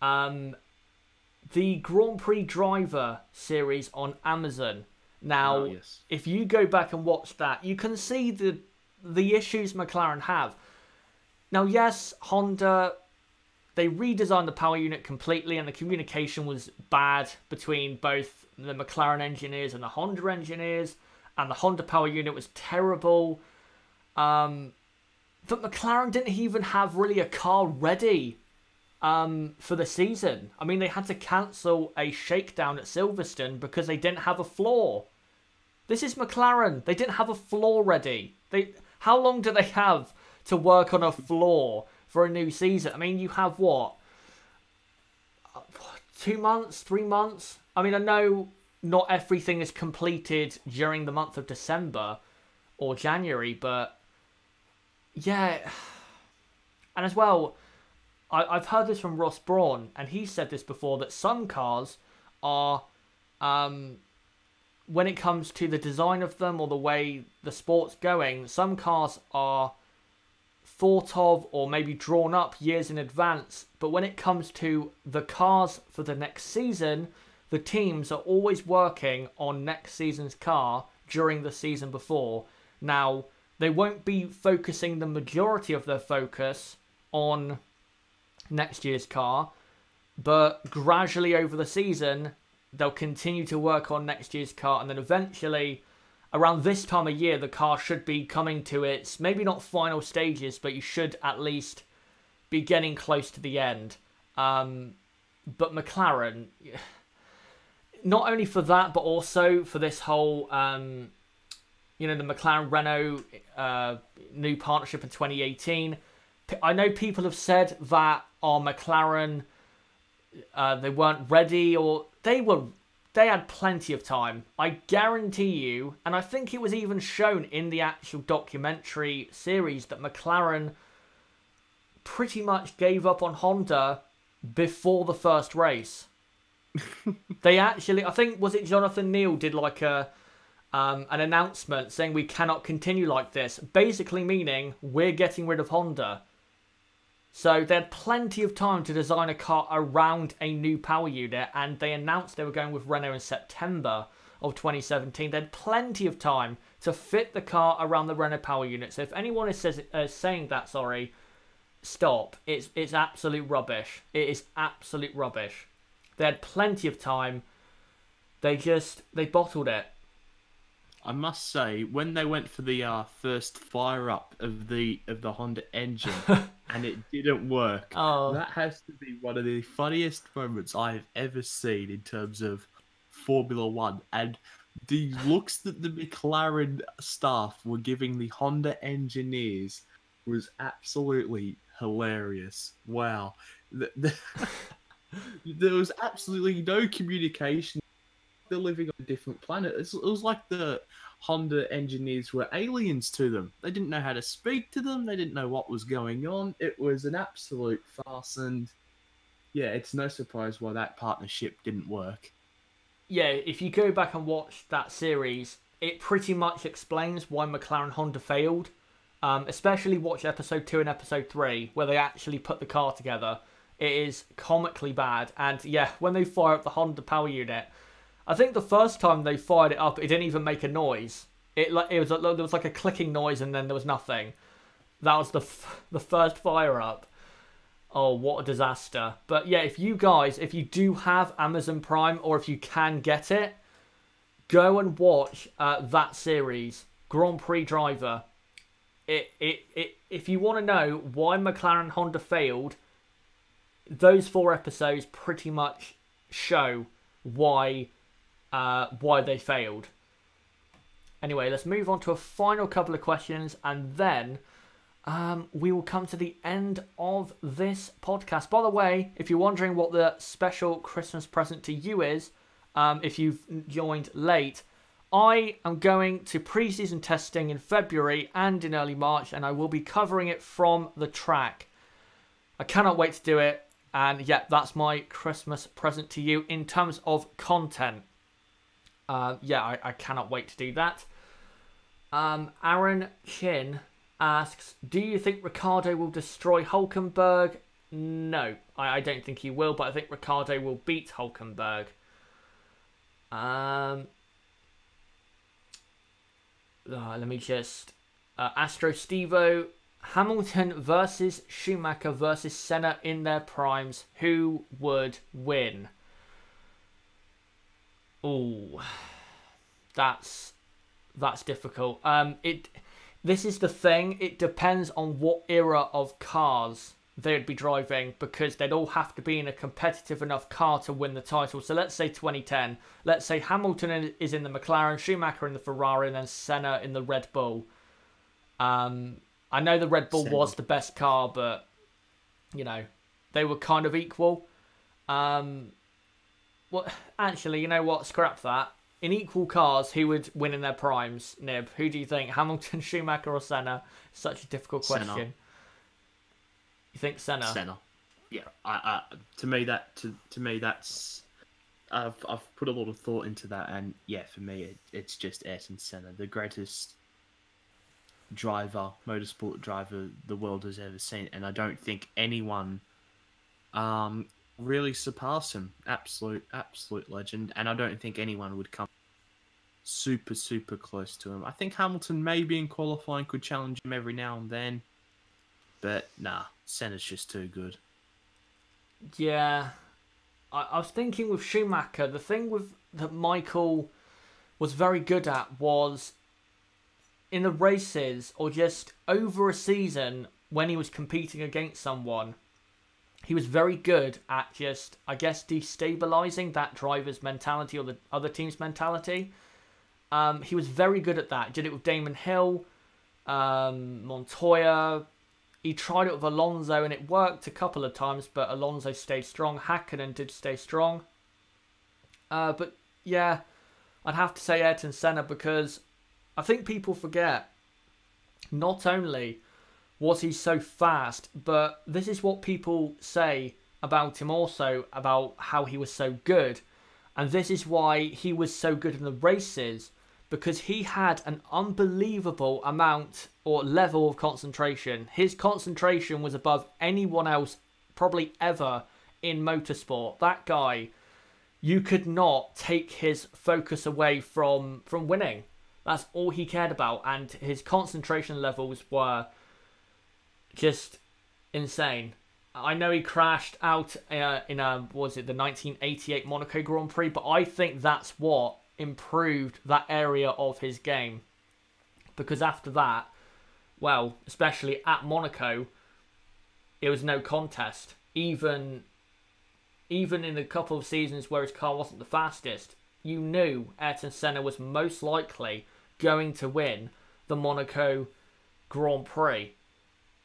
The Grand Prix Driver series on Amazon. Now, yes. If you go back and watch that, you can see the issues McLaren have. Now, yes, Honda, they redesigned the power unit completely, and the communication was bad between both the McLaren engineers and the Honda engineers, and the Honda power unit was terrible. But McLaren didn't even have really a car ready for the season. I mean, they had to cancel a shakedown at Silverstone because they didn't have a floor. This is McLaren. They didn't have a floor ready. How long do they have to work on a floor for a new season? I mean, you have what? 2 months, 3 months? I mean, I know not everything is completed during the month of December or January, but yeah. And as well, I've heard this from Ross Brawn, and he said this before, that some cars are, when it comes to the design of them or the way the sport's going, some cars are thought of or maybe drawn up years in advance, but when it comes to the cars for the next season, the teams are always working on next season's car during the season before. Now, they won't be focusing the majority of their focus on next year's car, but gradually over the season, they'll continue to work on next year's car, and then eventually, around this time of year, the car should be coming to its, maybe not final stages, but you should at least be getting close to the end. But McLaren, not only for that, but also for this whole, the McLaren-Renault new partnership in 2018. I know people have said that, McLaren, they weren't ready, or they had plenty of time. I guarantee you, and I think it was even shown in the actual documentary series, that McLaren pretty much gave up on Honda before the first race. They actually, I think, was it Jonathan Neal did like an announcement saying we cannot continue like this, basically meaning we're getting rid of Honda. So they had plenty of time to design a car around a new power unit, and they announced they were going with Renault in September of 2017. They had plenty of time to fit the car around the Renault power unit. So if anyone is saying that, stop. It's absolute rubbish. It is absolute rubbish. They had plenty of time. They bottled it. I must say, when they went for the first fire up of the Honda engine and it didn't work, that has to be one of the funniest moments I've ever seen in terms of Formula One. And the looks that the McLaren staff were giving the Honda engineers was absolutely hilarious. Wow. There was absolutely no communication. They're living on a different planet. It was like the Honda engineers were aliens to them. They didn't know how to speak to them. They didn't know what was going on. It was an absolute farce, and yeah, it's no surprise why that partnership didn't work. Yeah, if you go back and watch that series, it pretty much explains why McLaren Honda failed. Especially watch episode 2 and episode 3, where they actually put the car together. It is comically bad. And yeah, when they fire up the Honda power unit, I think the first time they fired it up, it didn't even make a noise. There was like a clicking noise, and then there was nothing. That was the first fire up. Oh, what a disaster! But yeah, if you do have Amazon Prime, or if you can get it, go and watch that series, Grand Prix Driver. If you want to know why McLaren and Honda failed, those 4 episodes pretty much show why they failed. Anyway, let's move on to a final couple of questions, and then we will come to the end of this podcast. By the way, if you're wondering what the special Christmas present to you is, if you've joined late, I am going to pre-season testing in February and in early March, and I will be covering it from the track. I cannot wait to do it, and yeah, that's my Christmas present to you in terms of content. I cannot wait to do that. Aaron Chin asks, do you think Ricciardo will destroy Hulkenberg? No, I don't think he will, but I think Ricciardo will beat Hulkenberg. Let me just... Astro Stevo, Hamilton versus Schumacher versus Senna in their primes. Who would win? Oh, that's difficult. This is the thing. It depends on what era of cars they'd be driving, because they'd all have to be in a competitive enough car to win the title. So let's say 2010. Let's say Hamilton is in the McLaren, Schumacher in the Ferrari, and then Senna in the Red Bull. I know the Red Bull was the best car, but they were kind of equal. Well, actually, you know what? Scrap that. In equal cars, who would win in their primes? Nib, who do you think? Hamilton, Schumacher, or Senna? Such a difficult question. Senna. You think Senna? Senna. Yeah. To me, that's. I've put a lot of thought into that, and yeah, for me, it's just Ayrton Senna, the greatest motorsport driver the world has ever seen, and I don't think anyone really surpass him. Absolute legend, and I don't think anyone would come super close to him. I think Hamilton maybe in qualifying could challenge him every now and then, but nah, Senna's just too good. Yeah, I was thinking with Schumacher, the thing that Michael was very good at was in the races or just over a season when he was competing against someone, he was very good at just, I guess, destabilizing that driver's mentality or the other team's mentality. He was very good at that. He did it with Damon Hill, Montoya. He tried it with Alonso and it worked a couple of times, but Alonso stayed strong. Häkkinen did stay strong. But yeah, I'd have to say Ayrton Senna, because I think people forget, not only was he so fast, but this is what people say about him also, about how he was so good. And this is why he was so good in the races, because he had an unbelievable amount or level of concentration. His concentration was above anyone else probably ever in motorsport. That guy, you could not take his focus away from winning. That's all he cared about, and his concentration levels were just insane. I know he crashed out in was it the 1988 Monaco Grand Prix, but I think that's what improved that area of his game, because after that, well, especially at Monaco, it was no contest. Even in a couple of seasons where his car wasn't the fastest, you knew Ayrton Senna was most likely going to win the Monaco Grand Prix.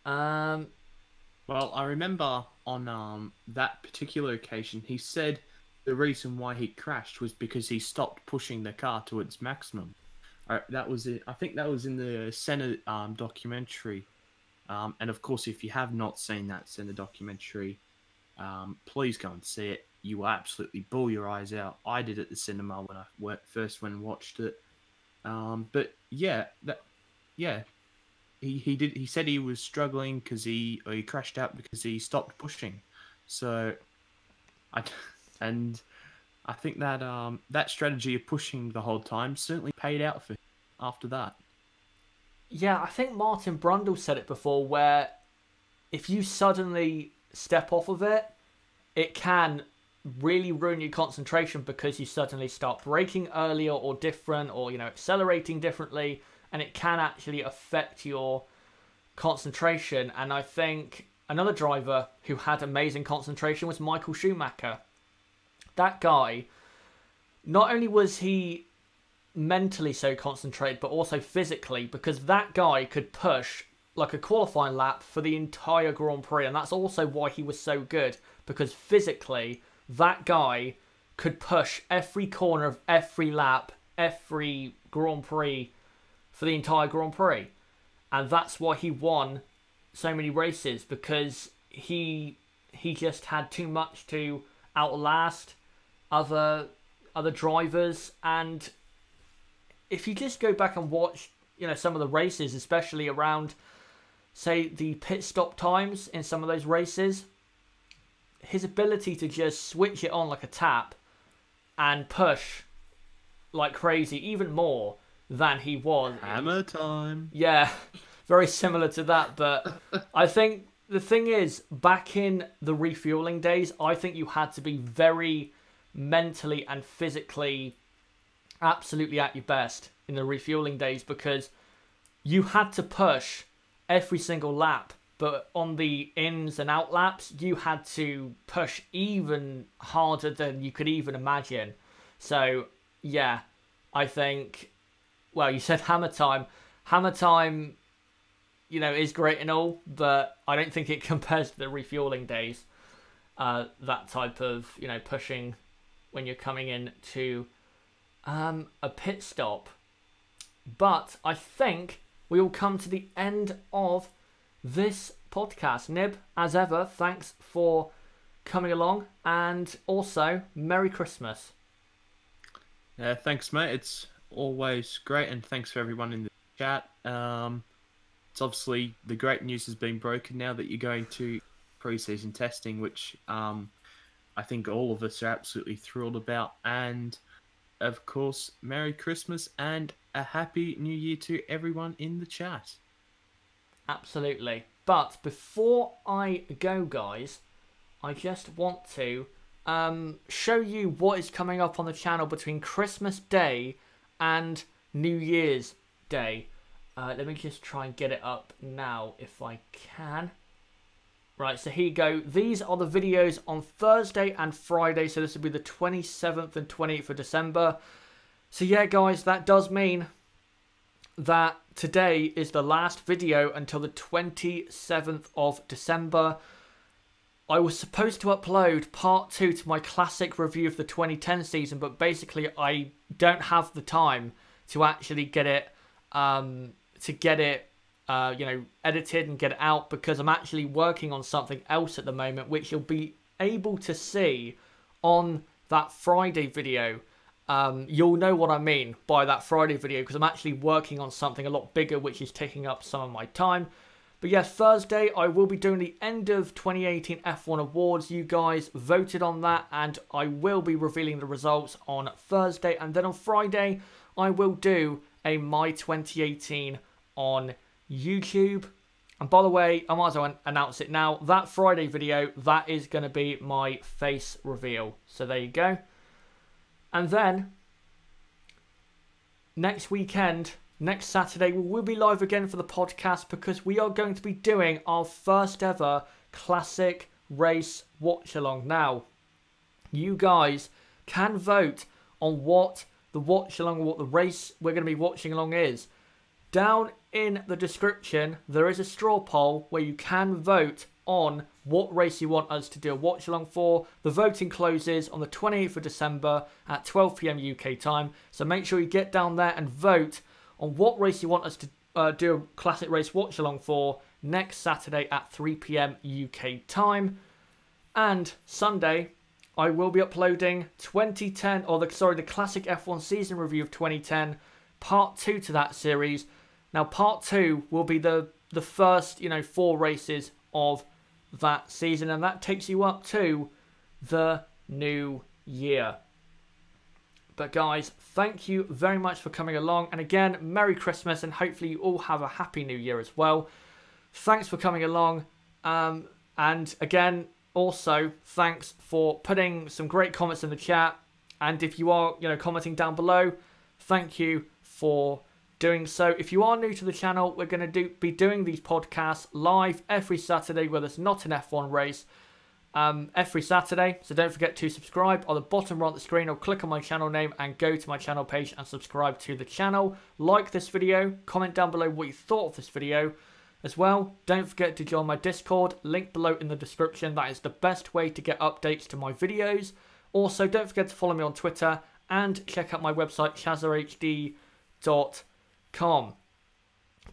Well, I remember on that particular occasion, he said the reason why he crashed was because he stopped pushing the car to its maximum. That was it. I think that was in the Senna documentary. And of course, if you have not seen that Senna documentary, please go and see it. You will absolutely bawl your eyes out. I did at the cinema when I first went and watched it. But yeah, He did. He said he was struggling because he crashed out because he stopped pushing. So, I think that that strategy of pushing the whole time certainly paid out for him after that. Yeah, I think Martin Brundle said it before, where if you suddenly step off of it, it can really ruin your concentration, because you suddenly start braking earlier or different, or accelerating differently, and it can actually affect your concentration. And I think another driver who had amazing concentration was Michael Schumacher. That guy, not only was he mentally so concentrated, but also physically, because that guy could push like a qualifying lap for the entire Grand Prix. And that's also why he was so good, because physically that guy could push every corner of every lap, every Grand Prix for the entire Grand Prix. And that's why he won so many races, because he just had too much to outlast other drivers. And if you just go back and watch some of the races, especially around, say, the pit stop times in some of those races, his ability to just switch it on like a tap and push like crazy, even more than he was. Hammer time. Yeah, very similar to that. But I think the thing is, back in the refueling days, I think you had to be very mentally and physically absolutely at your best in the refueling days, because you had to push every single lap. But on the ins and out laps, you had to push even harder than you could even imagine. So, yeah, I think, well, you said hammer time. Hammer time, is great and all, but I don't think it compares to the refueling days. That type of, pushing when you're coming in to a pit stop. But I think we will come to the end of this podcast. Nib, as ever, thanks for coming along, and also Merry Christmas. Thanks, mate. It's always great, and thanks for everyone in the chat. It's obviously the great news has been broken now that you're going to pre-season testing, which I think all of us are absolutely thrilled about. And of course, Merry Christmas and a Happy New Year to everyone in the chat. Absolutely. But before I go, guys, I just want to show you what is coming up on the channel between Christmas Day and New Year's Day. Let me just try and get it up now if I can. Right, so here you go. These are the videos on Thursday and Friday. So this will be the 27th and 28th of December. So yeah, guys, that does mean that today is the last video until the 27th of December. I was supposed to upload part 2 to my classic review of the 2010 season, but basically I don't have the time to actually get it, you know, edited and get it out, because I'm actually working on something else at the moment, which you'll be able to see on that Friday video. You'll know what I mean by that Friday video, because I'm actually working on something a lot bigger, which is taking up some of my time. But yeah, Thursday I will be doing the end of 2018 F1 awards. You guys voted on that, and I will be revealing the results on Thursday. And then on Friday, I will do a My 2018 on YouTube. And by the way, I might as well announce it now. That Friday video, that is going to be my face reveal. So there you go. And then, next weekend, next Saturday, we will be live again for the podcast, because we are going to be doing our first ever classic race watch along. Now, you guys can vote on what the watch along, what the race we're going to be watching along is. Down in the description, there is a straw poll where you can vote on what race you want us to do a watch along for. The voting closes on the 28th of December at 12 PM UK time. So make sure you get down there and vote on what race you want us to do a classic race watch along for next Saturday at 3 PM UK time. And Sunday, I will be uploading the classic F1 season review of 2010, part 2 to that series. Now, part 2 will be the first, 4 races of that season, and that takes you up to the new year. But guys, thank you very much for coming along, and again, Merry Christmas, and hopefully you all have a Happy New Year as well. Thanks for coming along, and again, also thanks for putting some great comments in the chat, and if you are commenting down below, thank you for doing so. If you are new to the channel, we're going to be doing these podcasts live every Saturday where there's not an F1 race, every Saturday. So don't forget to subscribe on the bottom right of the screen, or click on my channel name and go to my channel page and subscribe to the channel. Like this video, comment down below what you thought of this video as well. Don't forget to join my Discord, link below in the description. That is the best way to get updates to my videos. Also, don't forget to follow me on Twitter and check out my website, ChazzaHDF1.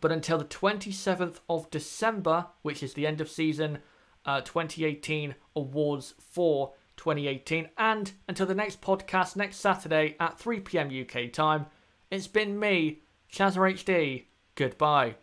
But until the 27th of December, which is the end of season 2018 awards for 2018, and until the next podcast next Saturday at 3 PM UK time, it's been me, ChazzaHD. Goodbye.